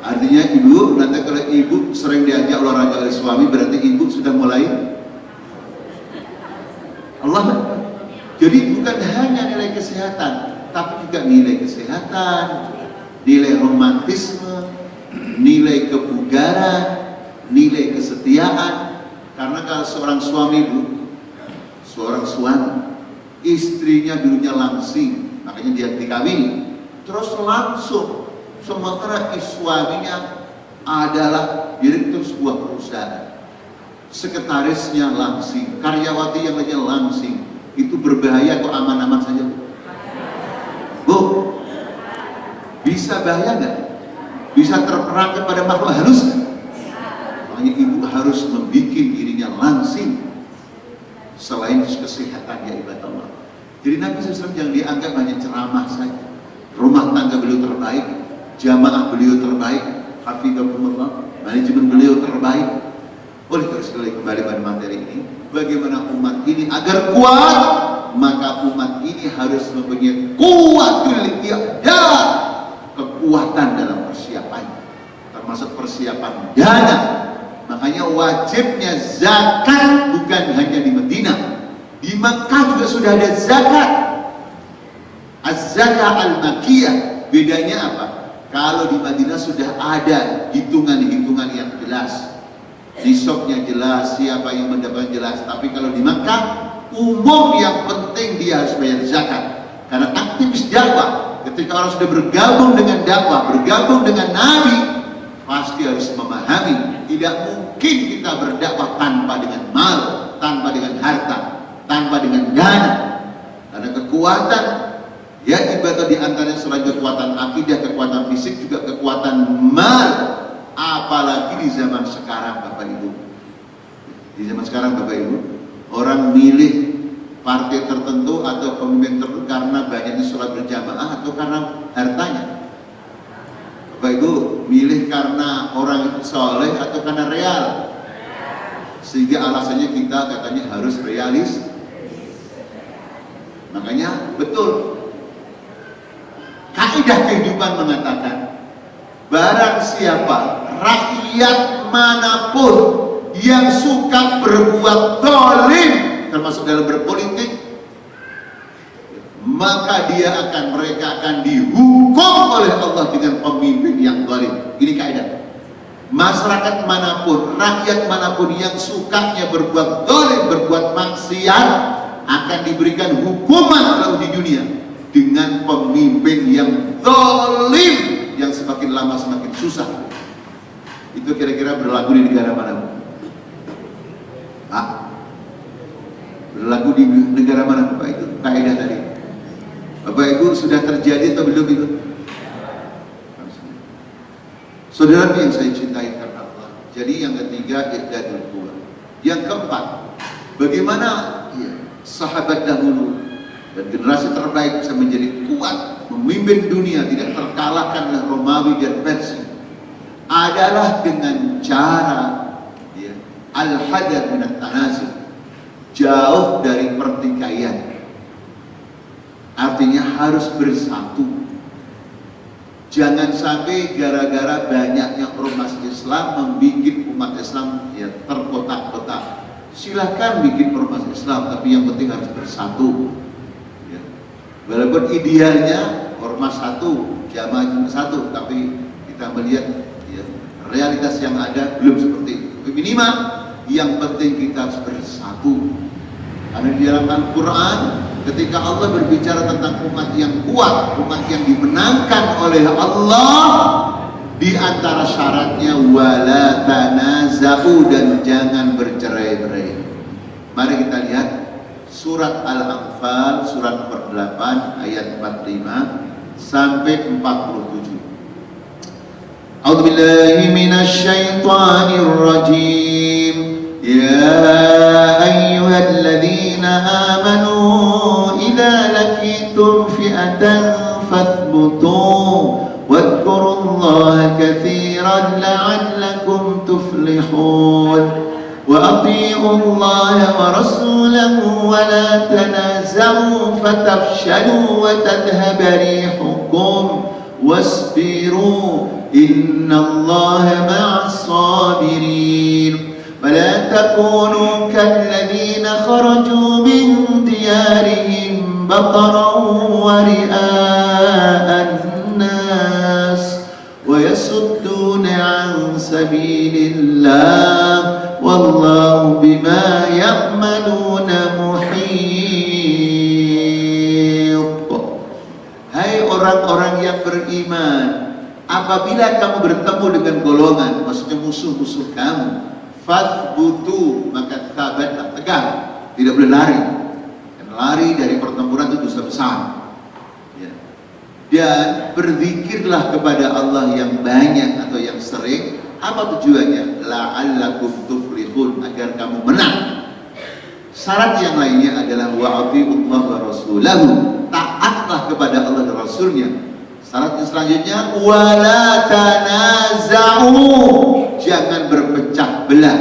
Artinya ibu, nanti kalau ibu sering diajak olahraga oleh suami, berarti ibu sudah mulai Allah. Jadi bukan hanya nilai kesehatan, tapi juga nilai kesehatan, nilai romantisme, nilai kebugaran, nilai kesetiaan. Karena kalau seorang suami Bu, seorang suami, istrinya dulunya langsing, makanya dia dikawini, terus langsung. Sementara suaminya adalah direktur sebuah perusahaan, sekretarisnya langsing, karyawati yang lainnya langsing. Itu berbahaya atau aman-aman saja Bu? Bisa bahaya nggak? Bisa terperangkap pada makhluk halus nggak? Makanya ibu harus membuat dirinya langsing. Selain kesehatan ya ibadah Allah. Jadi Nabi SAW jangan dianggap hanya ceramah saja. Rumah tangga beliau terbaik, jamaah beliau terbaik, hafizahumullah, manajemen beliau terbaik. Oleh karena sekali kembali pada materi ini, bagaimana umat ini agar kuat, maka umat ini harus mempunyai kuatul iqdad, kekuatan dalam persiapan, termasuk persiapan dana. Makanya wajibnya zakat bukan hanya di Madinah, di Makkah juga sudah ada zakat. Az-zakah al-makkiyah. Bedanya apa? Kalau di Madinah sudah ada hitungan-hitungan yang jelas, nisabnya jelas, siapa yang mendapatkan jelas. Tapi kalau di Makkah umum, yang penting dia harus bayar zakat. Karena aktivis dakwah, ketika orang sudah bergabung dengan dakwah, bergabung dengan Nabi, pasti harus memahami tidak mungkin kita berdakwah tanpa dengan mal, tanpa dengan harta, tanpa dengan dana. Karena kekuatan ya ibadah di antaranya selain kekuatan akidah, kekuatan fisik, juga kekuatan mal. apalagi di zaman sekarang Bapak Ibu. Di zaman sekarang Bapak Ibu, orang milih partai tertentu atau pemimpin tertentu karena banyaknya sholat berjamaah atau karena hartanya. Bapak Ibu, milih karena orang itu soleh atau karena real. Sehingga alasannya kita katanya harus realis. Makanya betul, kaidah kehidupan mengatakan barang siapa rakyat manapun yang suka berbuat zalim termasuk dalam berpolitik, maka mereka akan dihukum oleh Allah dengan pemimpin yang zalim. Ini kaidah. Masyarakat manapun, rakyat manapun yang sukanya berbuat zalim, berbuat maksiat, akan diberikan hukuman kalau di dunia dengan pemimpin yang zalim, yang semakin lama semakin susah. Itu kira-kira berlaku di negara mana? Berlaku di negara mana Bapak? Itu kaidah tadi. Bapak Ibu, sudah terjadi atau belum itu? Saudara yang saya cintai karena Allah. Jadi yang ketiga, iqdadul quwwah. Yang keempat, bagaimana sahabat dahulu dan generasi terbaik bisa menjadi kuat memimpin dunia, tidak terkalahkan oleh Romawi dan Persia, adalah dengan cara al-hadar minat tanazul, jauh dari pertikaian. Artinya harus bersatu. Jangan sampai gara-gara banyaknya ormas Islam membuat umat Islam terkotak-kotak. Silahkan bikin ormas Islam, tapi yang penting harus bersatu. Walaupun idealnya ormas satu, jamaah cuma satu, tapi kita melihat realitas yang ada belum seperti itu. Tapi minimal yang penting kita harus bersatu. Karena di dalam Al-Quran, ketika Allah berbicara tentang umat yang kuat, umat yang dimenangkan oleh Allah, di antara syaratnya wala tanaza'u, dan jangan bercerai-berai. Mari kita lihat surat Al-Anfal surat nomor 8 ayat 45 sampai 47. A'udzubillahi minasyaitonir rajim. Ya ayyuhalladzina amanu idza laqitum fi'atan fathbutu wadhkurullaha katsiran la'allakum tuflihun. وأطيعوا الله ورسوله ولا تنازعوا فتفشلوا وتذهب ريحكم واصبروا إن الله مع الصابرين ولا تكونوا كالذين خرجوا من ديارهم بطرا ورئاء الناس ويصدون عن سبيل الله والله بما يعملون محيط. Hai orang-orang yang beriman, apabila kamu bertemu dengan golongan, maksudnya musuh-musuh kamu, fathbutu, maka tabatlah, tegar, tidak boleh lari. Dan lari dari pertempuran itu dosa besar. Dan berzikirlah kepada Allah yang banyak atau yang sering. Apa tujuannya? La'allakum tuflihun, agar kamu menang. Syarat yang lainnya adalah wa'ati'ullah wa rasulahu, taatlah kepada Allah dan Rasulnya. Syarat yang selanjutnya wala tanaza'u, jangan berpecah belah.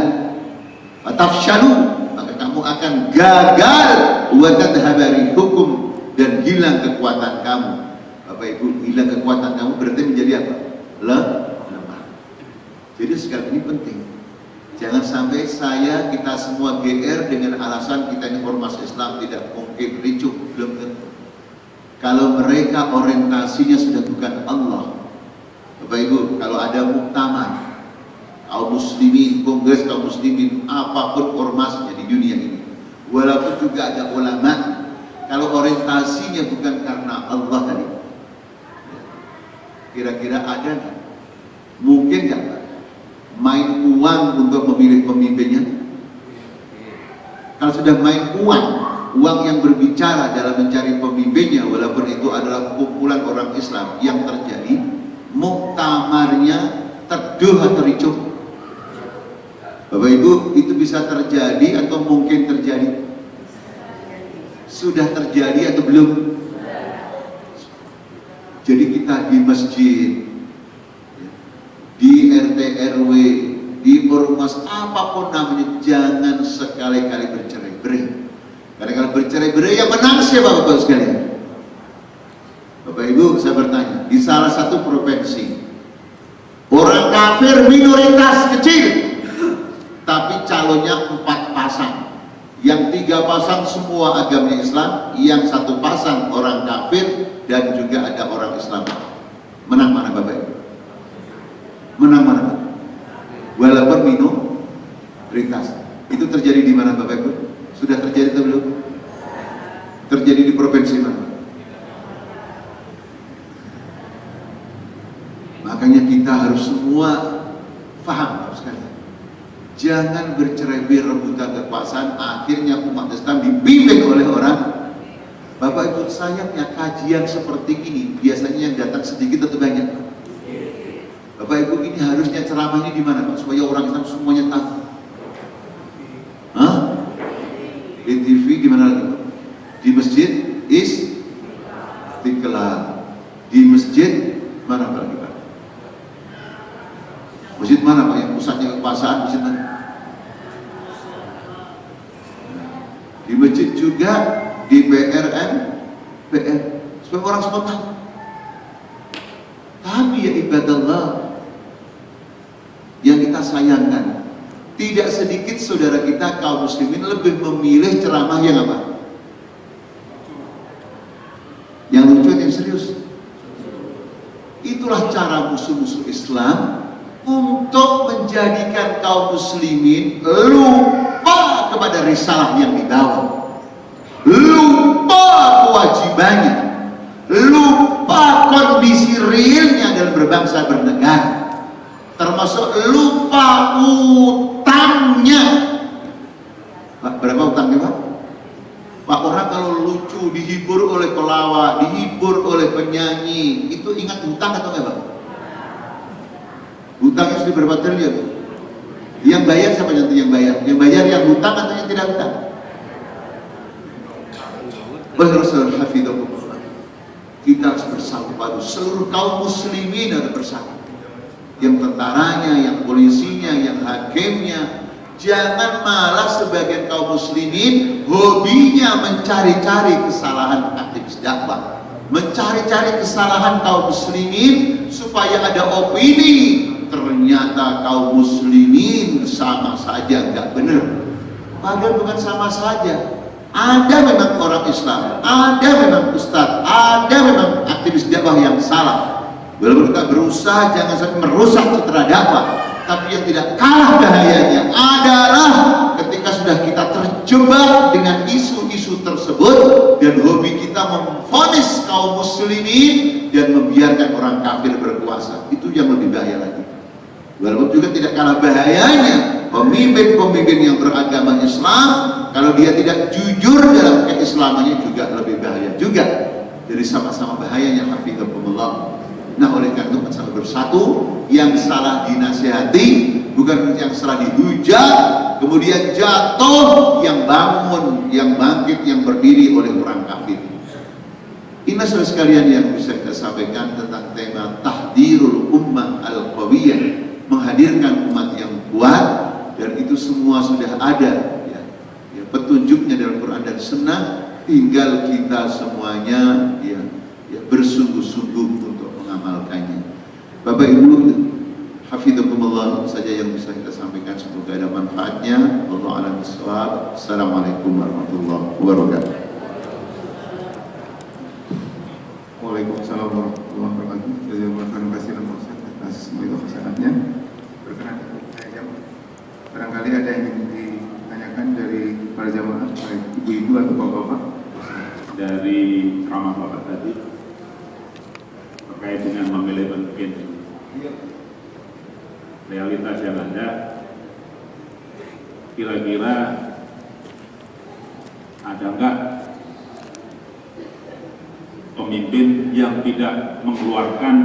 Fatafshalu, maka kamu akan gagal. Wa tadhhabari hukum, dan hilang kekuatan kamu. Bapak Ibu, hilang kekuatan kamu berarti menjadi apa? Lemah. Jadi sekali ini penting. Jangan sampai kita semua GR dengan alasan kita ini ormas Islam tidak mungkin ricuh, belum tentu. Kalau mereka orientasinya sudah bukan Allah. Bapak Ibu, kalau ada muktamar kaum muslimin, kongres kaum muslimin, apapun ormasnya di dunia ini, walaupun juga ada ulama, kalau orientasinya bukan karena Allah tadi, kira-kira ada nggak? Mungkin nggak main uang untuk memilih pemimpinnya? Kalau sudah main uang yang berbicara dalam mencari pemimpinnya, walaupun itu adalah kumpulan orang Islam, yang terjadi muktamarnya duh atau ricuh? Bapak Ibu, itu bisa terjadi atau mungkin terjadi? Sudah terjadi atau belum? Jadi kita di masjid, di RT RW, di ormas apapun namanya, jangan sekali-kali bercerai-berai. Karena kalau bercerai-berai yang menang siapa Bapak sekalian? Bapak Ibu, saya bertanya, di salah satu provinsi orang kafir minoritas kecil, tapi calonnya 4 pasang. Yang 3 pasang semua agamanya Islam, yang 1 pasang orang kafir dan juga ada orang Islam. Menang mana Bapak Ibu? Menang mana Bapak? Walaupun minoritas. Itu terjadi di mana Bapak Ibu? Sudah terjadi atau belum? Terjadi di provinsi mana? Makanya kita harus semua paham sekali. Jangan bercerai-berai rebutan kekuasaan, akhirnya umat Islam dipimpin oleh orang. Bapak Ibu, sayangnya kajian seperti ini biasanya yang datang sedikit atau banyak? Bapak Ibu, ini harusnya ceramahnya di mana Pak? Supaya orang Islam semuanya tahu. Hah? Di TV di mana lagi Pak? Di masjid Istiqlal. Di masjid mana lagi Pak? Masjid mana Pak? Yang pusatnya kekuasaan, masjid mana? Di masjid juga, di PRN, supaya orang semua tahu. Tapi ya ibadallah, yang kita sayangkan, tidak sedikit saudara kita kaum muslimin lebih memilih ceramah yang apa? Yang lucu, yang serius. Itulah cara musuh-musuh Islam untuk menjadikan kaum muslimin lupa kepada risalah yang dibawa, lupa kewajibannya, lupa kondisi realnya dalam berbangsa bernegara, termasuk lupa utangnya. Pak, berapa utangnya Pak? Pak, orang kalau lucu dihibur oleh pelawak, dihibur oleh penyanyi, itu ingat hutang atau enggak Pak? Hutangnya sudah berapa triliun? Yang bayar siapa nanti yang bayar? Yang bayar yang hutang atau yang tidak hutang? Kita harus bersatu padu, seluruh kaum muslimin harus bersatu. Yang tentaranya, yang polisinya, yang hakimnya. Jangan malah sebagian kaum muslimin hobinya mencari-cari kesalahan aktivis dakwah, mencari-cari kesalahan kaum muslimin supaya ada opini. Ternyata kaum muslimin sama saja nggak benar. Padahal bukan sama saja. Ada memang orang Islam, ada memang ustadz, ada memang aktivis dakwah yang salah. Walaupun kita berusaha jangan sampai merusak citra dakwah, tapi yang tidak kalah bahayanya adalah ketika sudah kita terjebak dengan isu-isu tersebut dan hobi kita memvonis kaum muslimin dan membiarkan orang kafir berkuasa. Itu yang lebih bahaya lagi. Walaupun juga tidak kalah bahayanya pemimpin-pemimpin yang beragama Islam, kalau dia tidak jujur dalam keislamannya juga lebih bahaya juga. Jadi sama-sama bahayanya, hafizahumullah. Nah, oleh karena itu masalah bersatu, yang salah dinasihati, bukan yang salah dihujat, kemudian jatuh, yang bangun, yang bangkit, yang berdiri oleh orang kafir. Ini saudara sekalian yang bisa kita sampaikan tentang tema tahdirul ummah al-qawiyah, menghadirkan umat yang kuat, dan itu semua sudah ada ya petunjuknya dalam Quran dan Sunnah, tinggal kita semuanya ya bersungguh-sungguh untuk mengamalkannya. Bapak Ibu, hafidhakumullah saja yang bisa kita sampaikan, semoga ada manfaatnya. Wallahu a'lam bishawab. Assalamualaikum warahmatullahi wabarakatuh. Waalaikumsalam warahmatullahi wabarakatuh. Terima kasih atas semua kesahannya. Berkenan saya jawab. Barangkali ada yang ingin ditanyakan dari para jamaah, baik ibu-ibu atau bapak-bapak. Dari ceramah bapak tadi terkait dengan memilih pemimpin, realitas yang ada, kira-kira ada enggak pemimpin yang tidak mengeluarkan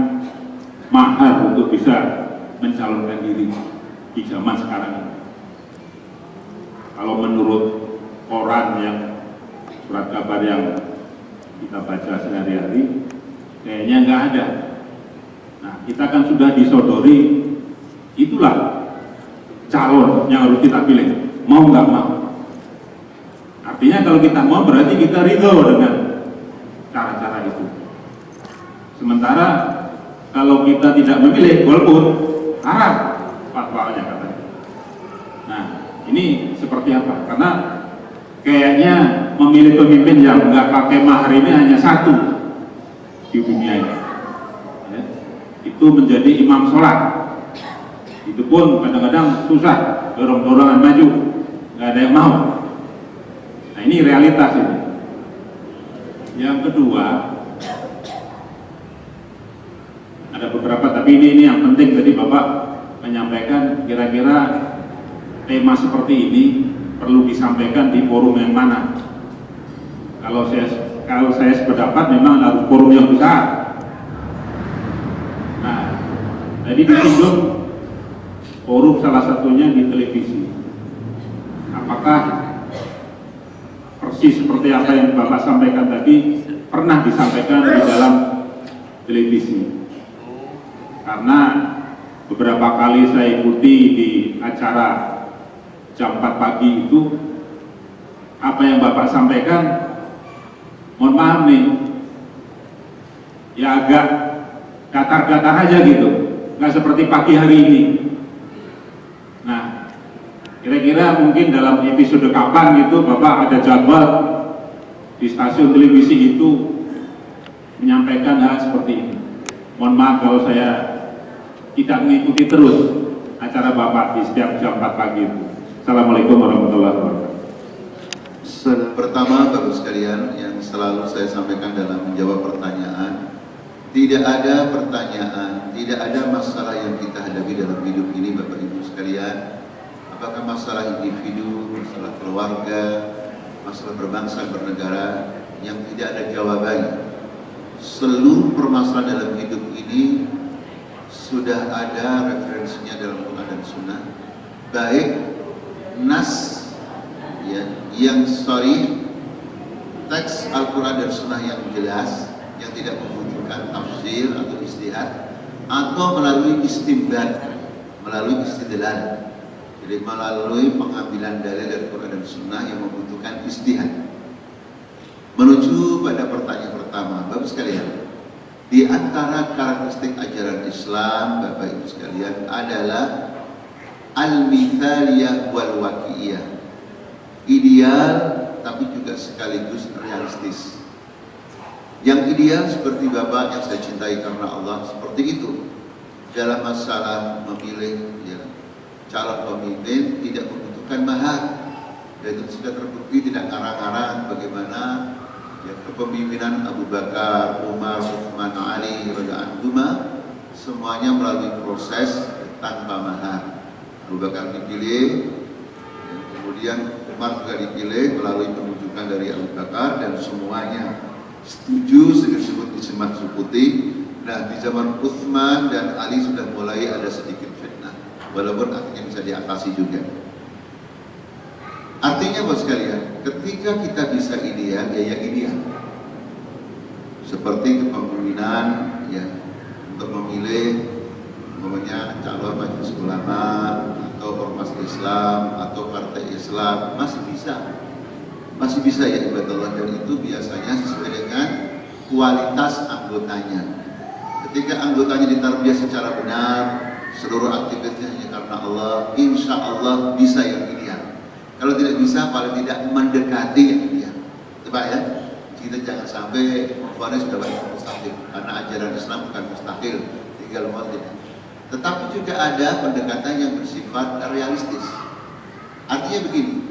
mahar untuk bisa mencalonkan diri di zaman sekarang ini. Kalau menurut koran yang surat kabar yang kita baca sehari-hari, kayaknya nggak ada. Nah, kita kan sudah disodori, itulah calon yang harus kita pilih, mau nggak mau. Artinya kalau kita mau berarti kita ridho dengan cara-cara itu. Sementara kalau kita tidak memilih, walaupun haram fatwanya katanya. Nah, ini seperti apa? Karena kayaknya memilih pemimpin yang nggak pakai mahar ini hanya satu di dunia ini. Ya, itu menjadi imam sholat. Itu pun kadang-kadang susah, dorong-dorongan maju, nggak ada yang mau. Nah, ini realitas ini. Yang kedua, ada beberapa, tapi ini yang penting tadi Bapak menyampaikan, kira-kira tema seperti ini perlu disampaikan di forum yang mana? Kalau saya sependapat memang harus forum yang besar. Nah, tadi disinggung forum salah satunya di televisi. Apakah persis seperti apa yang Bapak sampaikan tadi pernah disampaikan di dalam televisi? Karena beberapa kali saya ikuti di acara jam 4 pagi itu, apa yang Bapak sampaikan, mohon maaf nih, ya agak gatar-gatar aja gitu, nggak seperti pagi hari ini. Nah, kira-kira mungkin dalam episode kapan gitu Bapak ada jadwal di stasiun televisi itu menyampaikan hal seperti ini. Mohon maaf kalau saya tidak mengikuti terus acara Bapak di setiap jam 4 pagi itu. Assalamualaikum warahmatullahi wabarakatuh. Pertama, Bapak sekalian, yang selalu saya sampaikan dalam menjawab pertanyaan, tidak ada pertanyaan, tidak ada masalah yang kita hadapi dalam hidup ini, Bapak Ibu sekalian. Apakah masalah individu, masalah keluarga, masalah berbangsa, bernegara, yang tidak ada jawabannya. Seluruh permasalahan dalam hidup ini sudah ada referensinya dalam Quran dan Sunnah, baik nas ya, yang sharih, teks Al-Quran dan Sunnah yang jelas, yang tidak membutuhkan tafsir atau istihad, atau melalui istinbat, melalui istidlal, jadi melalui pengambilan dalil dari Quran dan Sunnah yang membutuhkan istihad. Menuju pada pertanyaan pertama, Bapak sekalian, di antara karakteristik ajaran Islam, Bapak Ibu sekalian, adalah al-mithaliyah wal waqi'iyah, ideal tapi juga sekaligus realistis. Yang ideal seperti Bapak yang saya cintai karena Allah, seperti itu dalam masalah memilih ya, calon pemimpin tidak membutuhkan mahar, dan itu sudah terbukti tidak ngarang-ngarang bagaimana ya, kepemimpinan Abu Bakar, Umar, Utsman, Ali radhiyallahu anhuma semuanya melalui proses tanpa mahar. Abu Bakar dipilih, ya, kemudian Umar juga dipilih melalui penunjukan dari Abu Bakar, dan semuanya setuju disebut ijma' sukuti. Nah, di zaman Utsman dan Ali sudah mulai ada sedikit fitnah, walaupun akhirnya bisa diatasi juga. Artinya Bapak sekalian, ketika kita bisa ideal, ya ideal. Seperti kepemimpinan ya, untuk memilih umpamanya calon majelis ulama atau ormas Islam atau partai Islam, masih bisa ya ibadallah, dan itu biasanya sesuai dengan kualitas anggotanya. Ketika anggotanya ditarbiyah secara benar, seluruh aktivitasnya hanya karena Allah, insya Allah bisa yang ideal. Kalau tidak bisa, paling tidak mendekati yang ideal. Coba ya, kita jangan sampai memfonis sudah banyak mustahil, karena ajaran Islam bukan mustahil, tinggal mau tidak. Tetapi juga ada pendekatan yang bersifat realistis. Artinya begini,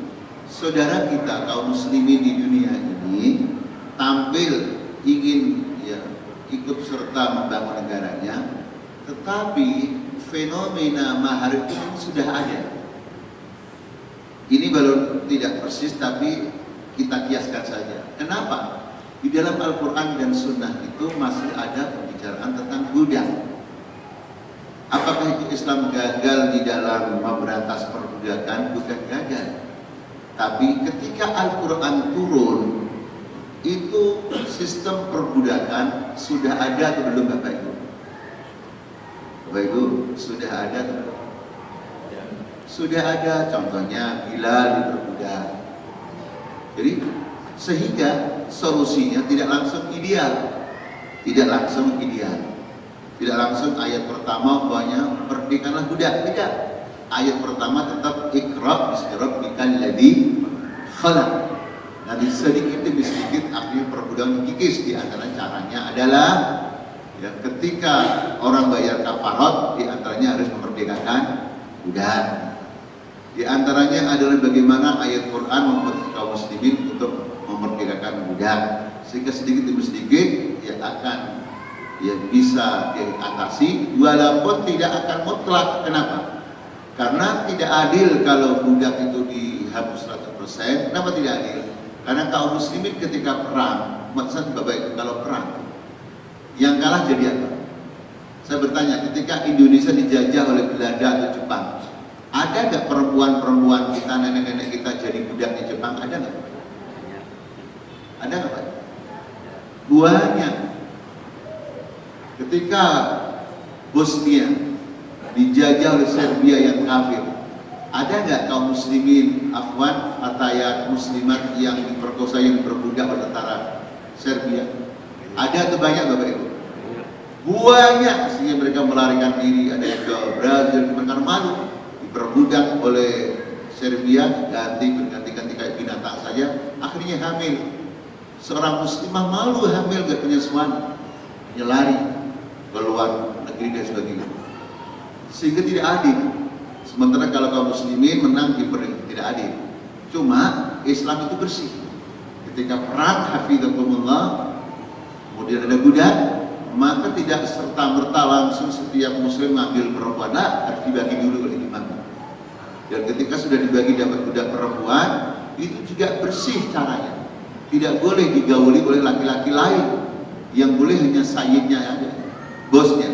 saudara kita kaum muslimin di dunia ini tampil ingin ya, ikut serta membangun negaranya, tetapi fenomena mahar itu sudah ada. Ini baru tidak persis, tapi kita kiaskan saja. Kenapa? Di dalam Al-Quran dan Sunnah itu masih ada pembicaraan tentang budak. Apakah itu Islam gagal di dalam memberantas perbudakan? Bukan gagal. Tapi ketika Al-Quran turun, itu sistem perbudakan sudah ada atau belum Bapak Ibu? Bapak Ibu, sudah ada atau belum? Sudah ada, contohnya Bilal diperbudak. Jadi sehingga solusinya tidak langsung ideal. Tidak langsung ideal. Tidak langsung ayat pertama bahwanya merdekakanlah budak, tidak. Ayat pertama tetap Iqra bismi rabbikal ladzi khalaq. Nanti sedikit demi sedikit akhirnya perbudakan dikikis. Di antara caranya adalah ya, ketika orang bayar kafarat, di antaranya harus memerdekakan budak. Di antaranya adalah bagaimana ayat Quran membuat kaum muslimin untuk memerdekakan budak, sehingga sedikit demi sedikit ya akan ya bisa diatasi, walaupun tidak akan mutlak. Kenapa? Karena tidak adil kalau budak itu dihapus 100%. Kenapa tidak adil? Karena kaum muslimin ketika perang, maksud Bapak Ibu, kalau perang yang kalah jadi apa? Saya bertanya, ketika Indonesia dijajah oleh Belanda atau Jepang, ada nggak perempuan-perempuan kita, nenek-nenek kita jadi budaknya Jepang? Ada nggak? Ada nggak Pak? Banyak. Ketika Bosnia dijajah oleh Serbia yang kafir, ada nggak kaum muslimin, akhwan, fatayat, muslimat yang diperkosa, yang berbudak oleh tentara Serbia? Ada atau banyak Bapak Ibu? Banyak, sehingga mereka melarikan diri. Ada yang ke Brazil karena malu diperbudak oleh Serbia, berganti-ganti kayak binatang saja, akhirnya hamil. Seorang muslimah malu hamil, gak punya suami, lari keluar negeri dan sebagainya, sehingga tidak adil. Sementara kalau kaum muslimin menang tidak adil. Cuma Islam itu bersih. Ketika perang, hafidzakumullah, kemudian ada budak, maka tidak serta-merta langsung setiap muslim mengambil perempuan, harus dibagi dulu oleh imam. Dan ketika sudah dibagi dapat budak perempuan, itu juga bersih caranya. Tidak boleh digauli oleh laki-laki lain, yang boleh hanya sayyidnya aja, bosnya.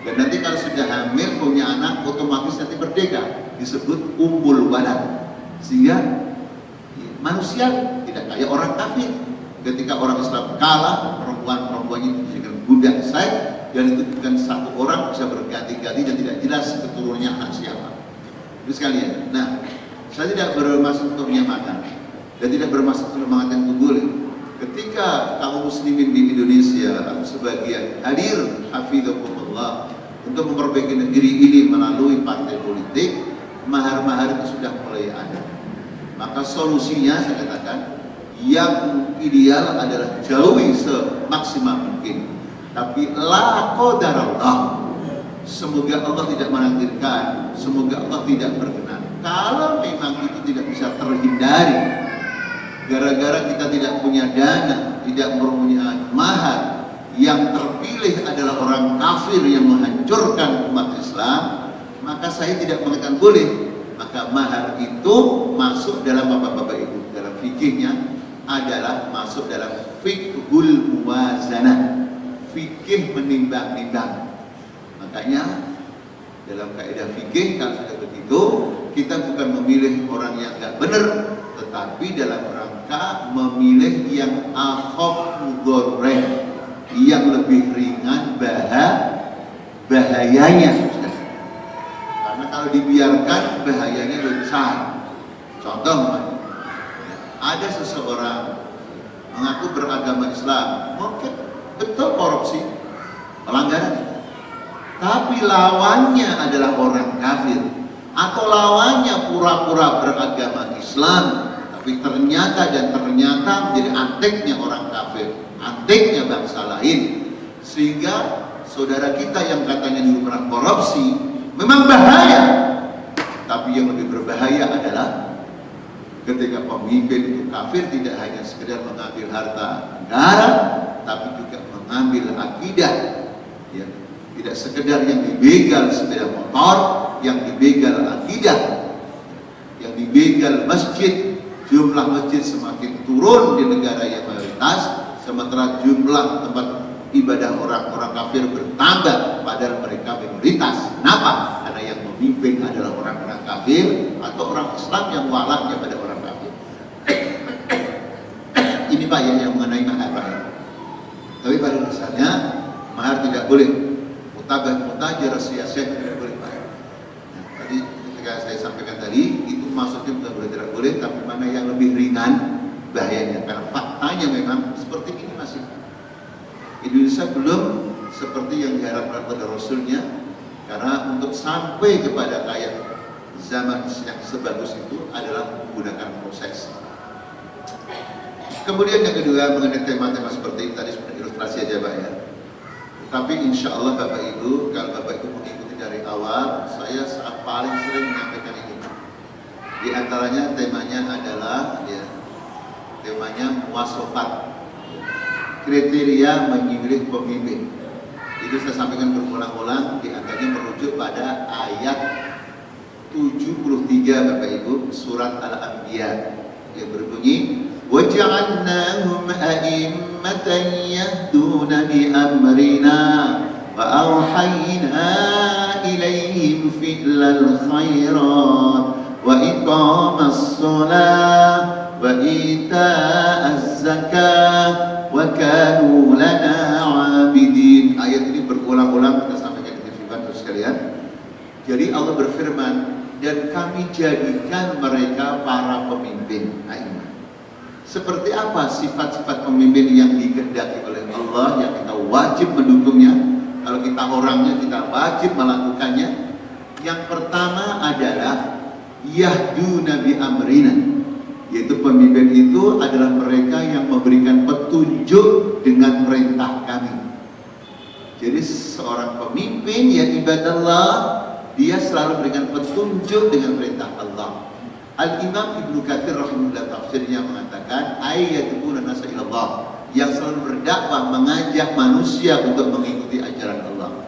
Dan nanti kalau sudah hamil punya anak, otomatis nanti merdeka, disebut ummul walad. Sehingga manusia tidak kayak orang kafir. Ketika orang Islam kalah, perempuan-perempuannya dijadikan budak seks, dan itu bukan satu orang, bisa berganti-ganti dan tidak jelas keturunannya anak siapa. Itu sekalian. Nah, saya tidak bermaksud untuk menyamakan dan tidak bermaksud untuk mengatakan itu boleh. Ketika kaum muslimin di Indonesia atau sebagian hadir hafidzakumullah untuk memperbaiki negeri ini melalui partai politik, mahar-mahar itu sudah mulai ada. Maka solusinya saya katakan yang ideal adalah jauhi semaksimal mungkin. Tapi la qadarallah, semoga Allah tidak menakdirkan, semoga Allah tidak berkenan. Kalau memang itu tidak bisa terhindari, gara-gara kita tidak punya dana, tidak mempunyai mahar, yang terpilih adalah orang kafir yang menghancurkan umat Islam, maka saya tidak mengatakan boleh. Maka mahar itu masuk dalam Bapak-Bapak Ibu, dalam fikihnya adalah masuk dalam fiqhul muwazanah, fikih menimbang-nimbang. Makanya dalam kaidah fikih kalau sudah begitu, kita bukan memilih orang yang enggak benar, tetapi dalam rangka memilih yang akhaffu dzarrain, yang lebih ringan bahayanya. Karena kalau dibiarkan bahayanya lebih besar. Contoh, ada seseorang mengaku beragama Islam, mungkin betul korupsi, pelanggaran, tapi lawannya adalah orang kafir, atau lawannya pura-pura beragama Islam, tapi ternyata menjadi anteknya orang kafir, anteknya bangsa lain, sehingga saudara kita yang katanya dulu pernah korupsi memang bahaya. Tapi yang lebih berbahaya adalah ketika pemimpin itu kafir, tidak hanya sekedar mengambil harta negara, tapi juga mengambil akidah, ya. Tidak sekedar yang dibegal sepeda motor, yang dibegal akidah, yang dibegal masjid. Jumlah masjid semakin turun di negara yang mayoritas, sementara jumlah tempat ibadah orang-orang kafir bertambah padahal mereka minoritas. Kenapa? Karena yang memimpin adalah orang-orang kafir atau orang Islam yang walaknya pada orang kafir. Ini Pak yang mengenai mahar Pak. Tapi pada dasarnya mahar tidak boleh. Mutajir sia-sia tidak boleh Pak. Nah, tadi ketika saya sampaikan tadi itu maksudnya bukan boleh tidak boleh, tapi mana yang lebih ringan bahayanya, karena faktanya memang seperti ini masih. Indonesia belum seperti yang diharapkan pada Rasulnya, karena untuk sampai kepada kayak zaman yang sebagus itu adalah menggunakan proses. Kemudian yang kedua mengenai tema-tema seperti ini tadi sebenarnya ilustrasi aja Pak ya. Tapi insya Allah Bapak Ibu, kalau Bapak Ibu mengikuti dari awal, saya saat paling sering menyampaikan ini. Di antaranya temanya adalah ya, temanya muasofat, kriteria memilih pemimpin. Itu saya sampaikan berulang-ulang, di antaranya merujuk pada ayat 73 Bapak Ibu surat Al-Anbiya yang berbunyi وَجَعَلْنَاهُمْ أَئِمَّةً يَهْدُونَ بِأَمْرِنَا وَأَوْحَيْنَا إِلَيْهِمْ فِعْلَ الْخَيْرَاتِ وَإِقَامَ الصَّلَاةِ وَإِيتَاءَ الزَّكَاةِ وَكَانُوا لَنَا عَابِدِينَ. Ayat ini berulang-ulang kita sampaikan di TV Bantu sekalian. Jadi Allah berfirman, dan kami jadikan mereka para pemimpin. Seperti apa sifat-sifat pemimpin yang dikehendaki oleh Allah yang kita wajib mendukungnya? Kalau kita orangnya kita wajib melakukannya. Yang pertama adalah yahduna bi amrina, yaitu pemimpin itu adalah mereka yang memberikan petunjuk dengan perintah kami. Jadi seorang pemimpin ya ibadallah, dia selalu memberikan petunjuk dengan perintah Allah. Al-Imam Ibnu Katsir rahimahullah tafsirnya mengatakan ayatun nasa ilallah, yang selalu berdakwah mengajak manusia untuk mengikuti ajaran Allah.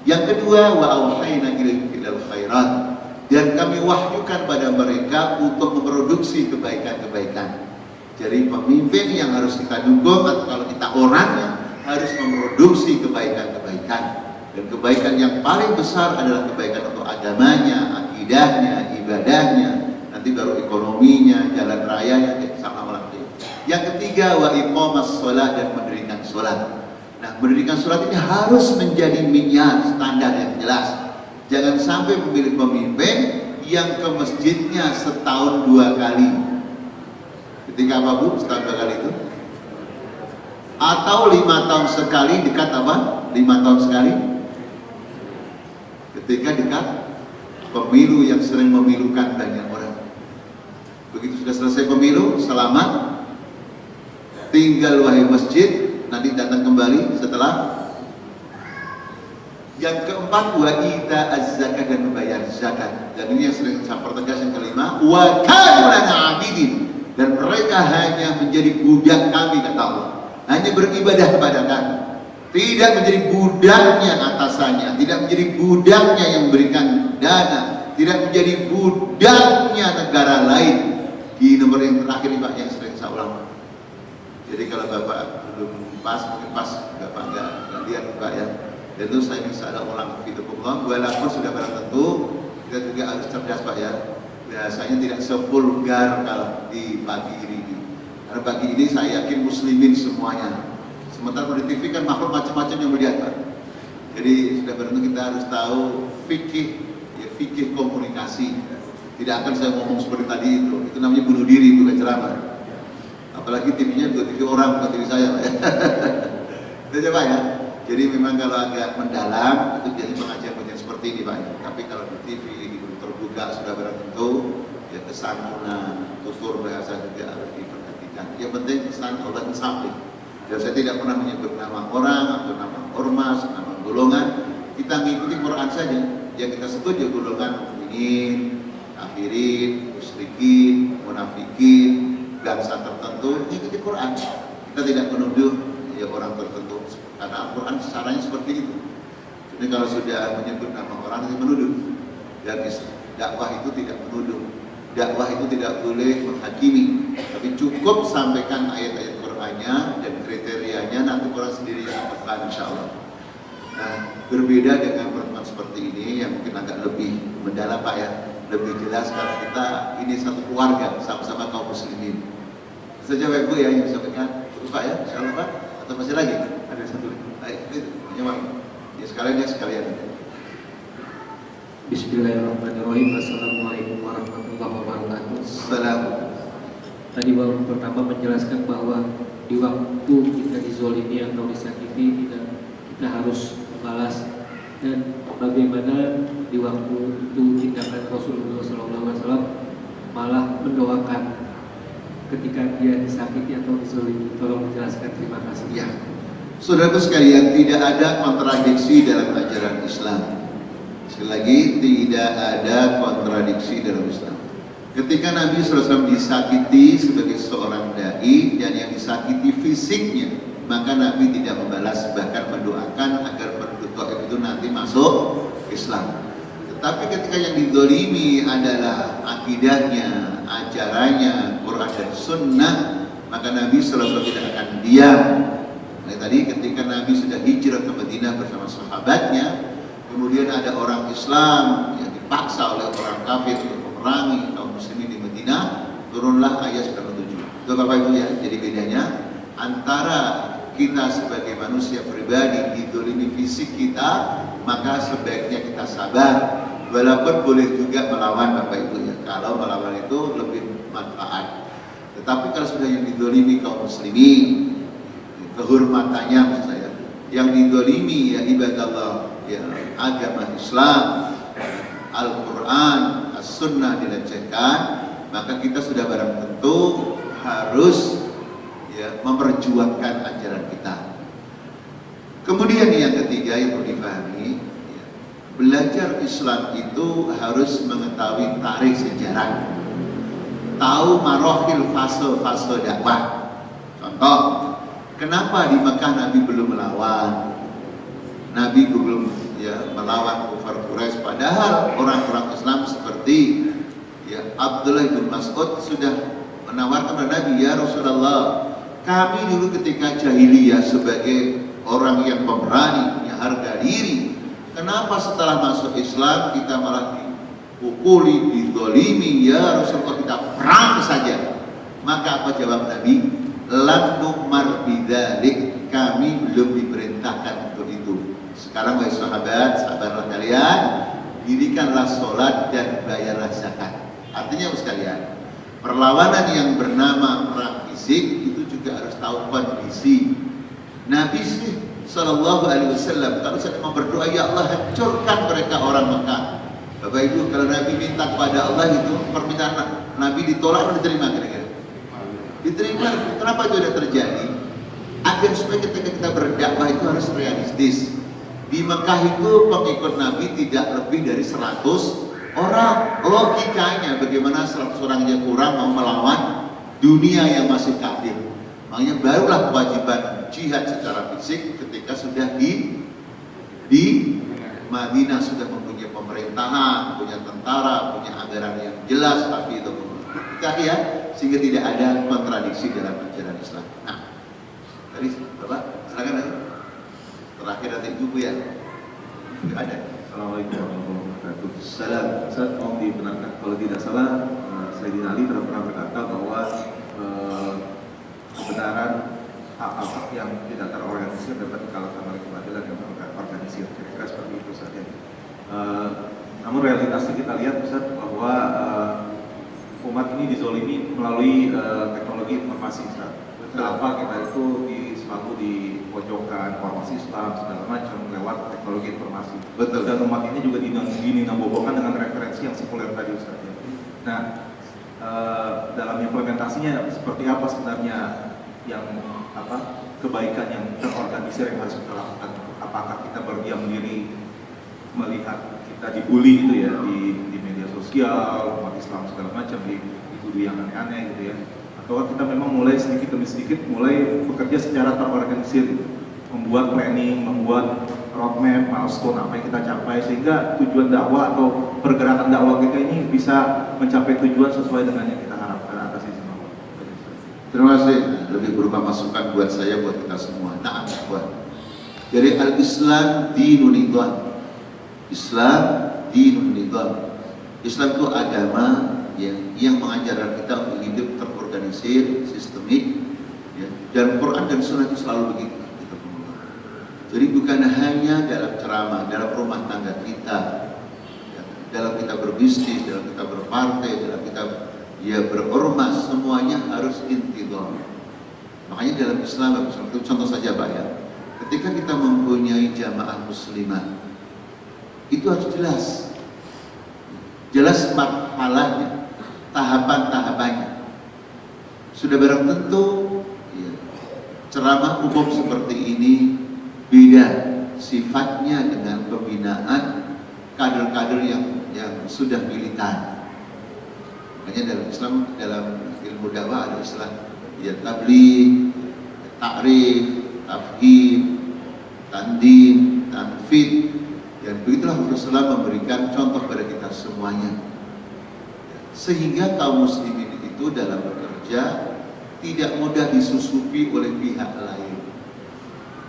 Yang kedua wa auhayna ilaihim fil khairat, dan kami wahyukan pada mereka untuk memproduksi kebaikan-kebaikan. Jadi pemimpin yang harus kita dukung, atau kalau kita orangnya harus memproduksi kebaikan-kebaikan. Dan kebaikan yang paling besar adalah kebaikan untuk agamanya, akidahnya, ibadahnya, nanti baru ekonominya, jalan rayanya, sama lagi. Yang ketiga wa iqamas shalah, dan mendirikan sholat. Nah, mendirikan sholat ini harus menjadi minyak standar yang jelas. Jangan sampai memilih pemimpin yang ke masjidnya setahun 2 kali. Ketika apa Bu? Setahun 2 kali itu? Atau 5 tahun sekali, dekat apa? 5 tahun sekali. Ketika dekat pemilu yang sering memilukan banyak orang. Begitu sudah selesai pemilu, selamat, tinggal wahai masjid, nanti datang kembali setelah. Yang keempat wa ita az-zakat, dan membayar zakat. Dan ini yang sering saya pertegas. Yang kelima wa kanu lana abidin, dan mereka hanya menjadi budak kami, kata Allah, hanya beribadah kepada kami, tidak menjadi budaknya atasannya, tidak menjadi budaknya yang memberikan dana, tidak menjadi budaknya negara lain. Di nomor yang terakhir ini Pak yang sering saya ulang. Jadi kalau Bapak belum pas, mungkin pas Bapak nggak lihat Pak ya. Dan itu saya bisa ada ulang fitullah. Walaupun sudah barang tentu kita juga harus cerdas Pak ya. Biasanya tidak sevulgar kalau di pagi ini. Karena pagi ini saya yakin muslimin semuanya. Sementara di TV kan makhluk macam-macam yang melihat Pak. Jadi sudah barang tentu kita harus tahu fikih, ya fikih komunikasi. Tidak akan saya ngomong seperti tadi itu namanya bunuh diri, bukan ceramah. Apalagi TV-nya bukan TV orang, bukan TV saya Pak ya. Itu aja Pak ya. Jadi memang kalau agak mendalam itu jadi pengajian-pengajian seperti ini Pak ya. Tapi kalau di TV terbuka sudah barang tentu ya kesantunan, tutur bahasa juga harus diperhatikan. Yang penting kesan Allah samping. Dan saya tidak pernah menyebut nama orang atau nama ormas, nama golongan. Kita mengikuti Quran saja. Yang kita sebut ya golongan mukminin, kafirin, musyrikin, munafikin, bangsa tertentu, ikuti Quran. Kita tidak menuduh ya orang tertentu, karena Al-Quran caranya seperti itu. Jadi kalau sudah menyebut nama orang itu menuduh. Dan dakwah itu tidak menuduh, dakwah itu tidak boleh menghakimi, tapi cukup sampaikan ayat-ayat Qur'annya dan kriterianya lainnya nanti orang sendiri yang akan insya Allah. Nah, berbeda dengan pertemuan seperti ini yang mungkin agak lebih mendalam Pak ya, lebih jelas karena kita ini satu keluarga sama-sama kaum muslimin. Saja Bapak Ibu ya yang sampaikan cukup Pak ya, insya Allah Pak, atau masih lagi? Ada satu lagi. Baik, itu nyaman. Ya sekalian. Bismillahirrahmanirrahim. Assalamualaikum warahmatullahi wabarakatuh. Salam. Tadi baru pertama menjelaskan bahwa di waktu kita dizolimi atau disakiti kita harus membalas, dan bagaimana di waktu itu tindakan Rasulullah SAW malah mendoakan ketika dia disakiti atau dizolimi. Tolong dijelaskan, terima kasih. Ya, saudaraku sekalian, tidak ada kontradiksi dalam ajaran Islam. Sekali lagi, tidak ada kontradiksi dalam Islam. Ketika Nabi SAW disakiti sebagai seorang dai dan yang disakiti fisiknya, maka Nabi tidak membalas, bahkan mendoakan agar penduduk Taif itu nanti masuk Islam. Tetapi ketika yang didolimi adalah akidahnya, ajarannya, Quran dan Sunnah, maka Nabi SAW tidak akan diam. Nah, tadi ketika Nabi sudah hijrah ke Madinah bersama sahabatnya, kemudian ada orang Islam yang dipaksa oleh orang kafir untuk memerangi kaum muslimin di Madinah, turunlah ayat 97. Itu Bapak Ibu ya, jadi bedanya antara kita sebagai manusia pribadi didolimi fisik kita, maka sebaiknya kita sabar, walaupun boleh juga melawan Bapak Ibu ya, kalau melawan itu lebih manfaat. Tetapi kalau sudah yang didolimi kaum muslimin, kehormatannya maksud saya, yang didolimi ya ibadallah ya, agama Islam, Al-Quran, As-Sunnah dilecehkan, maka kita sudah barang tentu harus ya, memperjuangkan ajaran kita. Kemudian yang ketiga yang perlu dipahami, ya, belajar Islam itu harus mengetahui tarikh sejarah, tahu marohil fase-fase dakwah. Contoh, kenapa di Mekah Nabi belum melawan? Nabi belum ya melawan kufar Quraisy, padahal orang-orang Islam seperti ya Abdullah bin Mas'ud sudah menawarkan kepada Nabi, ya Rasulullah, kami dulu ketika jahiliyah sebagai orang yang pemberani, punya harga diri, kenapa setelah masuk Islam kita malah dipukuli, dizalimi? Ya Rasulullah, kita perang saja. Maka apa jawab Nabi? Lam nu'mar bidzalik, kami belum diperintahkan untuk itu. Sekarang wahai sahabat, sabarlah kalian, dirikanlah sholat dan bayarlah zakat. Artinya sekalian, perlawanan yang bernama perang fisik itu juga harus tahu kondisi. Nabi Sallallahu Alaihi Wasallam kalau sedang berdoa, ya Allah hancurkan mereka orang Mekah. Bapak Ibu, kalau Nabi minta kepada Allah itu permintaan Nabi ditolak atau diterima kira-kira? Diterima. Kenapa itu tidak terjadi? Agar supaya ketika kita berdakwah itu harus realistis. Di Mekah itu pengikut Nabi tidak lebih dari 100 orang. Logikanya bagaimana 100 orang aja kurang mau melawan dunia yang masih kafir. Makanya barulah kewajiban jihad secara fisik ketika sudah di Madinah, sudah mempunyai pemerintahan, punya tentara, punya anggaran yang jelas, tapi itu kita ya, sehingga tidak ada kontradiksi dalam ajaran Islam. Nah, tadi Bapak silakan ya. Terakhir nanti buku ya. Ada. Assalamualaikum warahmatullahi wabarakatuh. Salam. Saya mau dibenarkan kalau tidak salah, Sayyidina Ali pernah berkata bahwa kebenaran hak-hak yang tidak terorganisir dapat dikalahkan oleh keadilan yang terorganisir. Kira-kira seperti itu saja. Namun realitasnya kita lihat Ustaz bahwa umat ini dizolimi melalui teknologi informasi Ustaz. Kenapa kita itu selalu dipojokkan informasi Islam segala macam lewat teknologi informasi. Betul. Dan umat ini juga dinambobokan dengan referensi yang sekuler tadi Ustaz. Nah, dalam implementasinya seperti apa sebenarnya yang kebaikan yang terorganisir yang harus kita lakukan? Apakah kita berdiam diri melihat kita dibully gitu ya di media sosial, umat Islam segala macam dituduh yang aneh-aneh gitu ya? Atau kita memang mulai sedikit demi sedikit mulai bekerja secara terorganisir, membuat planning, membuat roadmap, milestone apa yang kita capai sehingga tujuan dakwah atau pergerakan dakwah kita ini bisa mencapai tujuan sesuai dengan yang kita harapkan atas izin Allah. Terima kasih. lebih berupa masukan buat saya, buat kita semua. Nah, dari al-Islam dinun nidham. Islam dinun nidham. Islam itu agama yang mengajarkan kita untuk hidup terorganisir, sistemik. Ya. Dan Quran dan Sunnah itu selalu begitu. Jadi bukan hanya dalam ceramah, dalam rumah tangga kita, ya, dalam kita berbisnis, dalam kita berpartai, dalam kita berormas, semuanya harus intidham. Makanya dalam Islam, contoh saja Pak ya, ketika kita mempunyai jamaah muslimah, itu harus jelas marhalahnya, tahapan-tahapannya. Sudah barang tentu ya, ceramah umum seperti ini beda sifatnya dengan pembinaan kader-kader yang sudah militan. Makanya dalam Islam, dalam ilmu dakwah ada istilah ya tabligh, ta'rif, tafhim, tandin, tanfid, dan begitulah Rasulullah memberikan contoh pada kita semuanya. Sehingga kaum muslimin itu dalam bekerja tidak mudah disusupi oleh pihak lain.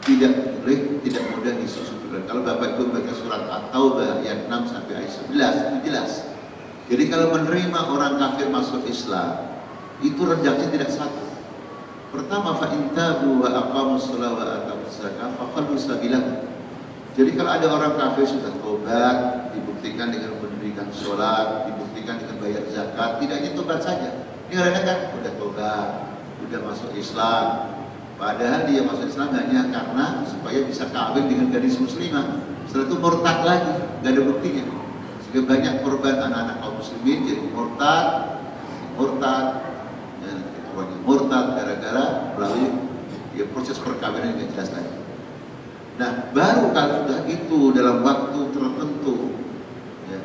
Tidak mudah disusupi. Kalau Bapak Ibu baca surat At-Taubah ayat 6 sampai ayat 11 itu jelas. Jadi kalau menerima orang kafir masuk Islam, itu redaksinya tidak satu. Pertama, fa in tabu wa aqamus shalah wa atuz zakah faqad sabilahu. Jadi kalau ada orang kafir sudah tobat, dibuktikan dengan mendirikan sholat, dibuktikan dengan bayar zakat, tidak hanya tobat saja. Ini kadang-kadang udah tobat, udah masuk Islam. Padahal dia masuk Islam hanya karena supaya bisa kawin dengan gadis muslimah. Setelah itu murtad lagi, nggak ada buktinya. Sehingga banyak korban anak-anak kaum muslimin jadi murtad, gara-gara melalui proses perkawinan yang jelas tadi. Nah, baru kalau sudah itu dalam waktu tertentu, ya,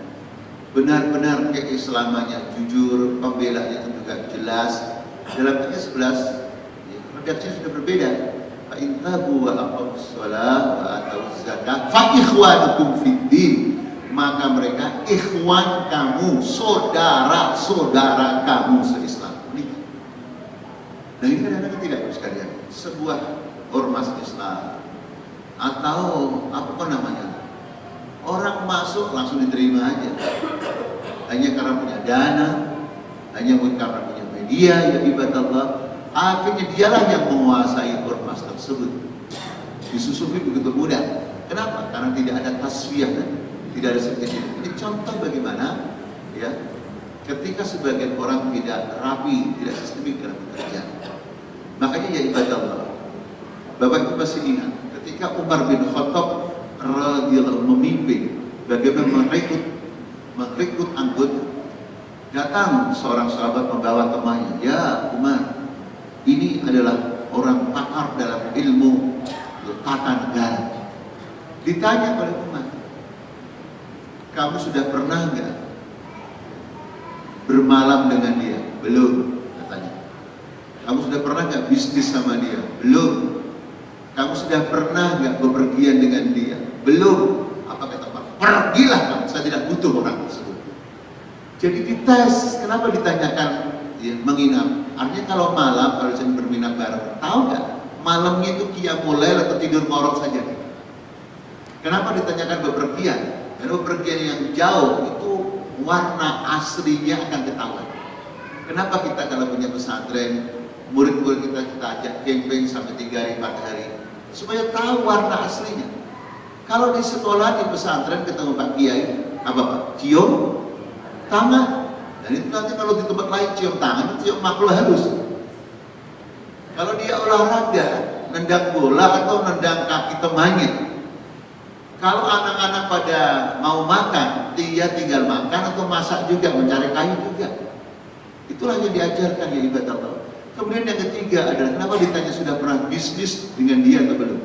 benar-benar keislamannya jujur, pembelanya itu juga jelas. Dalam ayat 11 redaksinya sudah berbeda. Fa in tabu wa aqamus shalah wa atuz zakah fa ikhwanukum fid din. Maka mereka ikhwan kamu, saudara-saudara kamu se-Islam. Nah, ini kadang-kadang tidak sekalian. Sebuah ormas Islam atau apa namanya, orang masuk langsung diterima aja, hanya karena punya dana, hanya karena punya media, ya ibadallah. Akhirnya dialah yang menguasai ormas tersebut. Disusupi begitu mudah. Kenapa? Karena tidak ada tasfiyah dan tidak ada sertifikat. Ini contoh bagaimana ya, ketika sebagian orang tidak rapi, tidak sistemik dalam bekerja. Makanya ya ibadallah, Bapak Ibu masih ingat ketika Umar bin Khattab radhiyallahu memimpin bagaimana merekrut anggota, datang seorang sahabat membawa temannya, ya Umar, ini adalah orang pakar dalam ilmu tata negara. Ditanya oleh Umar, kamu sudah pernah nggak bermalam dengan dia? Belum, katanya. Kamu sudah pernah nggak bisnis sama dia? Belum. Kamu sudah pernah nggak bepergian dengan dia? Belum. Apa kata Pak? Pergilah kamu, saya tidak butuh orang tersebut. Jadi dites, kenapa ditanyakan ya, menginap? Artinya kalau malam, kalau saya berminat bareng, tahu nggak? Malamnya itu qiyamul lail atau tidur ngorok saja. Kenapa ditanyakan bepergian? Karena bepergian yang jauh itu warna aslinya akan ketahuan. Kenapa kita kalau punya pesantren, murid-murid kita ajak camping sampai 3 hari 4 hari supaya tahu warna aslinya. Kalau di sekolah, di pesantren ketemu Pak Kiai, apa Pak? Cium tangan. Dan itu nanti kalau di tempat lain cium tangan, cium makhluk halus. Kalau dia olahraga, nendang bola atau nendang kaki temannya. Kalau anak-anak pada mau makan, dia tinggal makan atau masak juga, mencari kayu juga. Itulah yang diajarkan ya ibadah Allah. Kemudian yang ketiga adalah kenapa ditanya sudah pernah bisnis dengan dia atau belum?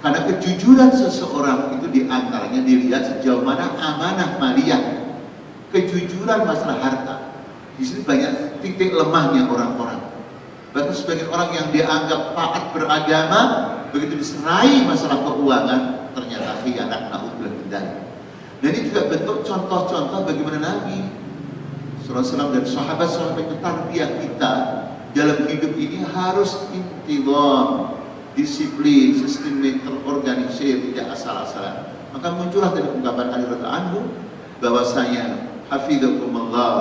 Karena kejujuran seseorang itu diantaranya dilihat sejauh mana amanah maliyah, kejujuran masalah harta. Di sini banyak titik lemahnya orang-orang. Bahkan sebagian orang yang dianggap taat beragama, begitu diserai masalah keuangan, ternyata khianat, na'udzubillah min dzalik. Dan ini juga bentuk contoh-contoh bagaimana Nabi SAW dan sahabat-sahabat itu tarbiyah kita dalam hidup ini harus intizam, disiplin, sistem yang terorganisir, tidak asal-asalan. Maka muncullah dari ungkapan Ali radhiyallahu anhu bahwasanya hafizakumullah,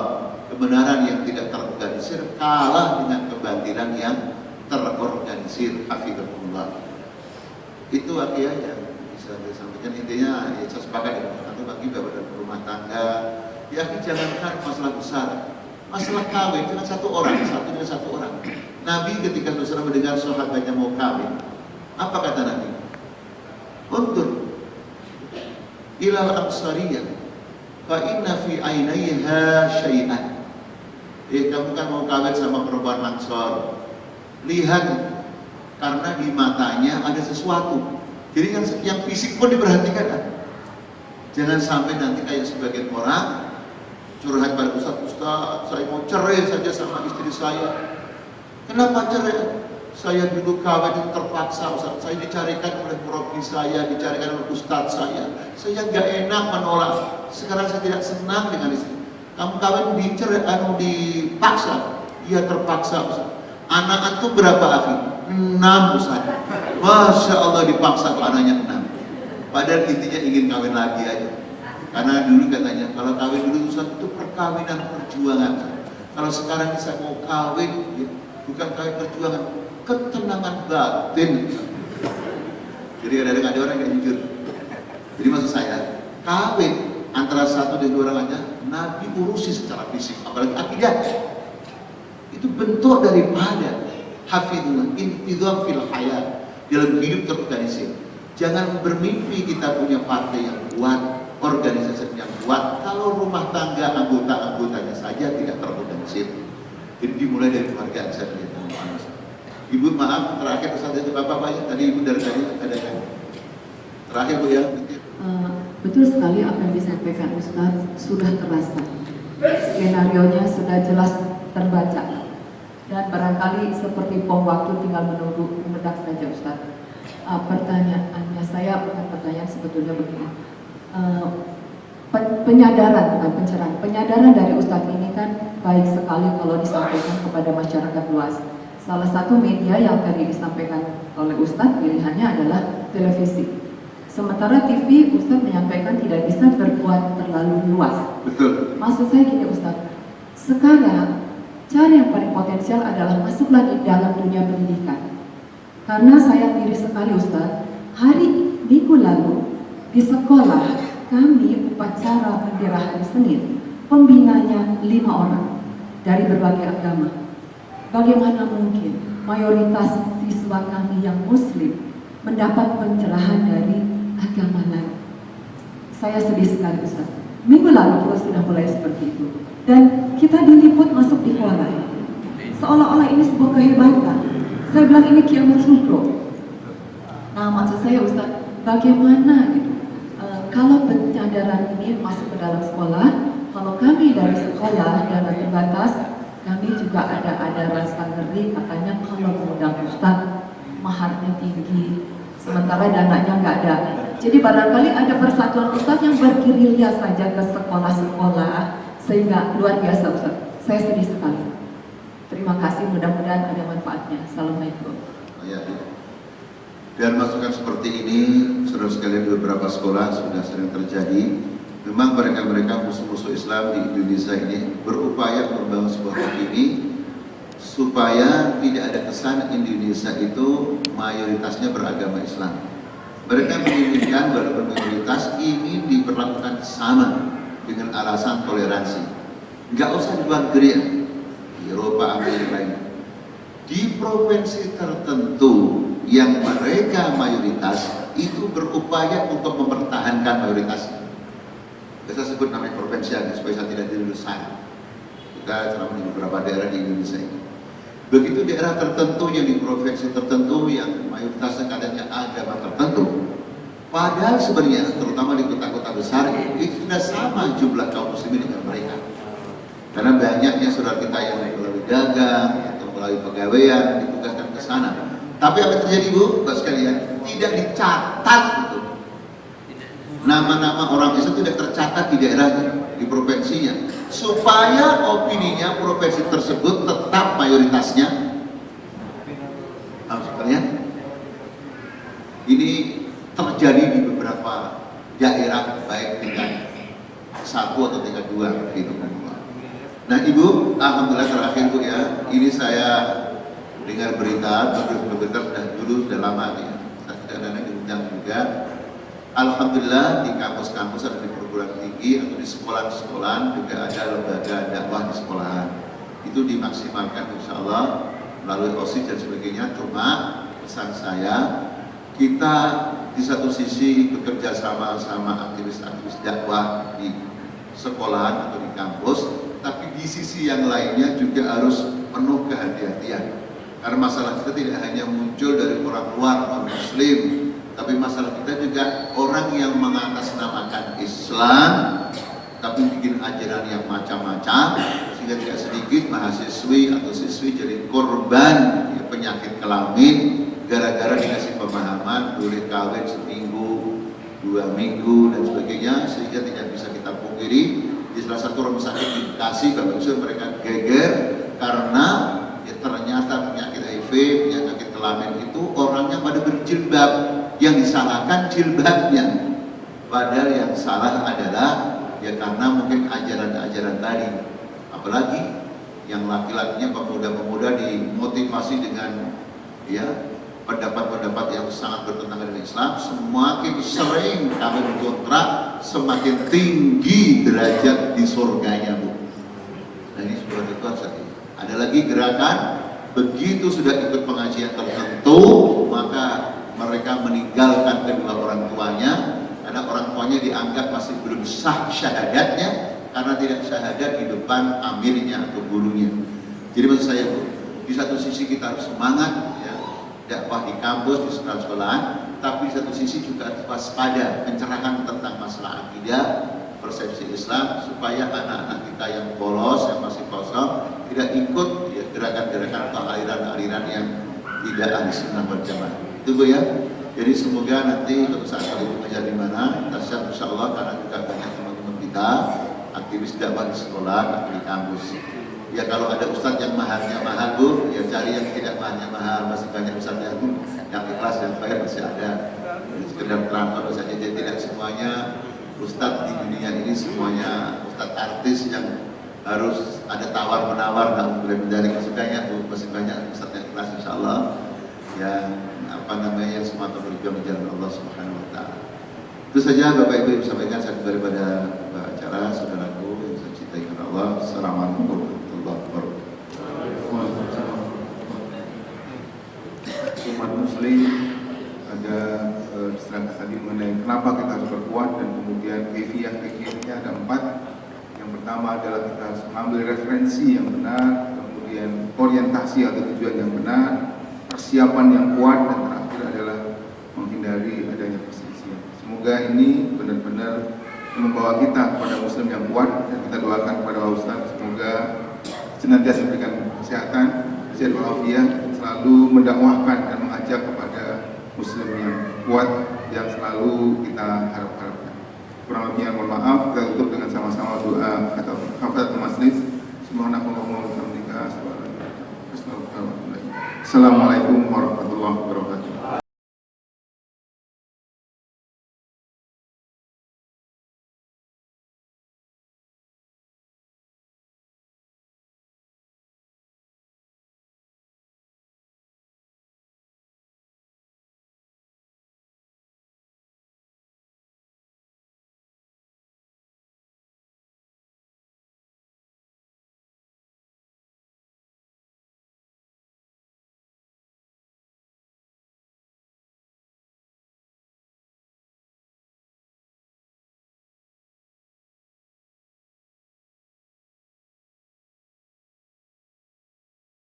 kebenaran yang tidak terorganisir kalah dengan kebatilan yang terorganisir. Hafizakumullah. Itu akhirnya yang bisa disampaikan. Intinya ya saya sepakat dengan nanti bagi dalam rumah tangga. Ya jangankan masalah besar, masalah kawin dengan satu orang, satu orang. Nabi ketika Rasulullah mendengar sahabatnya mau kawin, apa kata Nabi? Undur ilal absariyah fa inna fi ainaiha syai'an. Kamu kan mau kawin sama perempuan Ansor, lihat karena di matanya ada sesuatu. Jadi yang fisik pun diperhatikan kan? Jangan sampai nanti kayak sebagian orang curhat pada Ustaz, saya mau cerai saja sama istri saya. Kenapa cerai? Saya dulu kawin terpaksa, Ustaz. Saya dicarikan oleh murabi saya, dicarikan oleh Ustaz saya. Saya nggak enak menolak. Sekarang saya tidak senang dengan istri. Kamu kawin dicerai, dipaksa? Iya terpaksa, Ustaz. Anak itu berapa akhi? 6, Ustaz. Masya Allah dipaksa ke anaknya 6. Padahal intinya ingin kawin lagi aja. Karena dulu katanya, kalau kawin dulu Ustaz itu perkawinan perjuangan. Kalau sekarang saya mau kawin, ya, bukan kawin perjuangan, ketenangan batin. Jadi ada orang yang jujur. Jadi maksud saya, kawin antara satu dan dua orang aja, Nabi urusi secara fisik, apalagi akidah. Itu bentuk daripada hafidhul intizam fil hayat, dalam hidup terorganisir. Jangan bermimpi kita punya partai yang kuat, organisasi yang kuat, kalau rumah tangga anggota-anggotanya saja tidak terorganisir. Jadi dimulai dari keluarga saja. Ibu maaf, terakhir Ustaz itu Bapak banyak tadi Ibu dari tadi ada yang terakhir Bu ya. Betul sekali apa yang disampaikan Ustaz, sudah terasa. Skenarionya sudah jelas terbaca. Dan barangkali seperti bom waktu tinggal menunggu meledak saja Ustaz. Pertanyaannya saya bukan pertanyaan sebetulnya begini. Penyadaran bukan pencerahan. Penyadaran dari Ustadz ini kan baik sekali kalau disampaikan kepada masyarakat luas. Salah satu media yang tadi disampaikan oleh Ustadz pilihannya adalah televisi. Sementara TV Ustadz menyampaikan tidak bisa berbuat terlalu luas. Betul. Maksud saya gini Ustadz, sekarang cara yang paling potensial adalah masuklah di dalam dunia pendidikan. Karena saya diri sekali Ustadz, minggu lalu di sekolah kami upacara bendera hari Senin, pembinanya 5 orang dari berbagai agama. Bagaimana mungkin mayoritas siswa kami yang muslim mendapat pencerahan dari agama lain? Saya sedih sekali Ustaz. Minggu lalu kita sudah mulai seperti itu. Dan kita diliput masuk di koala. Seolah-olah ini sebuah kehebatan. Saya bilang ini kiamat sukro. Nah maksud saya Ustaz, bagaimana gitu? Kalau penyadaran ini masuk ke dalam sekolah, kalau kami dari sekolah dana terbatas, kami juga ada rasa ngeri katanya kalau mengundang Ustaz maharnya tinggi, sementara dananya nggak ada. Jadi barangkali ada persatuan Ustaz yang bergerilya saja ke sekolah-sekolah sehingga luar biasa Ustaz. Saya sedih sekali. Terima kasih, mudah-mudahan ada manfaatnya. Assalamualaikum. Dan masukan seperti ini, saudara sekalian, beberapa sekolah sudah sering terjadi. Memang mereka musuh-musuh Islam di Indonesia ini berupaya membangun sebuah opini supaya tidak ada kesan Indonesia itu mayoritasnya beragama Islam. Mereka menginginkan walaupun mayoritas ingin diperlakukan sama dengan alasan toleransi. Nggak usah di luar negeri ya, di Eropa, Amerika lain. Di provinsi tertentu yang mereka mayoritas itu berupaya untuk mempertahankan mayoritasnya. Kita sebut namanya provinsi supaya saya tidak dilulusan. Kita telah di beberapa daerah di Indonesia ini. Begitu daerah tertentu yang di provinsi tertentu yang mayoritasnya katanya agama tertentu. Padahal sebenarnya terutama di kota-kota besar itu sudah sama jumlah kaum muslimin dengan mereka. Karena banyaknya saudara kita yang melalui dagang atau melalui pegawaian ditugaskan ke sana. Tapi apa yang terjadi Bu, Bapak sekalian, tidak dicatat itu. Nama-nama orang Islam tidak tercatat di daerahnya, di provinsinya. Supaya opininya provinsi tersebut tetap mayoritasnya ini terjadi di beberapa daerah, baik tingkat 1 atau tingkat 2 gitu. Nah Ibu, alhamdulillah terakhir Bu ya, ini saya dengar berita sudah lama ya, saya tidak ada diundang juga. Alhamdulillah di kampus-kampus atau di perguruan tinggi atau di sekolah-sekolah juga ada lembaga dakwah di sekolahan. Itu dimaksimalkan insya Allah melalui OSIS dan sebagainya. Cuma pesan saya, kita di satu sisi bekerja sama aktivis-aktivis dakwah di sekolahan atau di kampus, tapi di sisi yang lainnya juga harus penuh kehati-hatian. Karena masalah kita tidak hanya muncul dari orang luar, orang Muslim, tapi masalah kita juga orang yang mengatasnamakan Islam, tapi bikin ajaran yang macam-macam, sehingga tidak sedikit mahasiswi atau siswi jadi korban ya, penyakit kelamin, gara-gara dikasih pemahaman boleh kawin seminggu, 2 minggu dan sebagainya, sehingga tidak bisa kita pungkiri di salah satu rumah sakit di Bekasi, Bapak Ibu mereka geger karena ya, ternyata penyakit HIV, penyakit kelamin itu orangnya pada berjilbab, yang disalahkan jilbabnya, padahal yang salah adalah ya karena mungkin ajaran-ajaran tadi. Apalagi yang laki-lakinya pemuda-pemuda dimotivasi dengan ya pendapat-pendapat yang sangat bertentangan dengan Islam, semakin sering kami kontrak, semakin tinggi derajat di surganya Bu. Nah ini sebuah itu saja. Ada lagi gerakan, begitu sudah ikut pengajian tertentu, maka mereka meninggalkan kedua orang tuanya, karena orang tuanya dianggap masih belum sah syahadatnya, karena tidak syahadat di depan amirnya atau gurunya. Jadi maksud saya Bu, di satu sisi kita harus semangat ya, dakwah di kampus, di sekolah-sekolahan, tapi di satu sisi juga harus waspada, pencerahan tentang masalah akidah, persepsi Islam, supaya anak-anak kita yang polos, yang masih kosong, tidak ikut ya, gerakan-gerakan atau aliran-aliran yang tidak ahli sunnah wal jamaah. Itu Bu ya. Jadi semoga nanti suatu saat kali mengajar di mana, kita insya Allah, karena juga banyak teman-teman kita aktivis dakwah di sekolah atau di kampus. Ya kalau ada ustadz yang mahalnya mahal Bu, ya cari yang tidak mahalnya mahal. Masih banyak ustadz yang ikhlas dan fair masih ada. Jadi sekedar transfer saja, jadi tidak semuanya ustadz di dunia ini semuanya ustadz artis yang harus ada tawar menawar. Nah, boleh menjadi masih banyak Bu, masih banyak ustadz yang ikhlas insya Allah, yang yang semata berjuang di jalan Allah Subhanahu Wa Taala. Itu saja Bapak Ibu yang sampaikan saya daripada acara saudaraku yang saya cintai karena Allah. Assalamualaikum warahmatullahi wabarakatuh. Umat Muslim ada diserahkan tadi mengenai kenapa kita harus berkuat, dan kemudian kefiah-kefiahnya ada 4. Yang pertama adalah kita harus mengambil referensi yang benar, kemudian orientasi atau tujuan yang benar, persiapan yang kuat, dan terakhir adalah menghindari adanya perselisihan. Semoga ini benar-benar membawa kita kepada Muslim yang kuat, dan kita doakan kepada Ustaz semoga senantiasa memberikan kesehatan, sehat walafiat, selalu mendakwahkan dan mengajak kepada Muslim yang kuat yang selalu kita harapkan. Kurang lebihnya mohon maaf, kita tutup dengan sama-sama doa atau kafaratul majlis. Subhanakallahumma wa bihamdika, Assalamualaikum warahmatullahi wabarakatuh.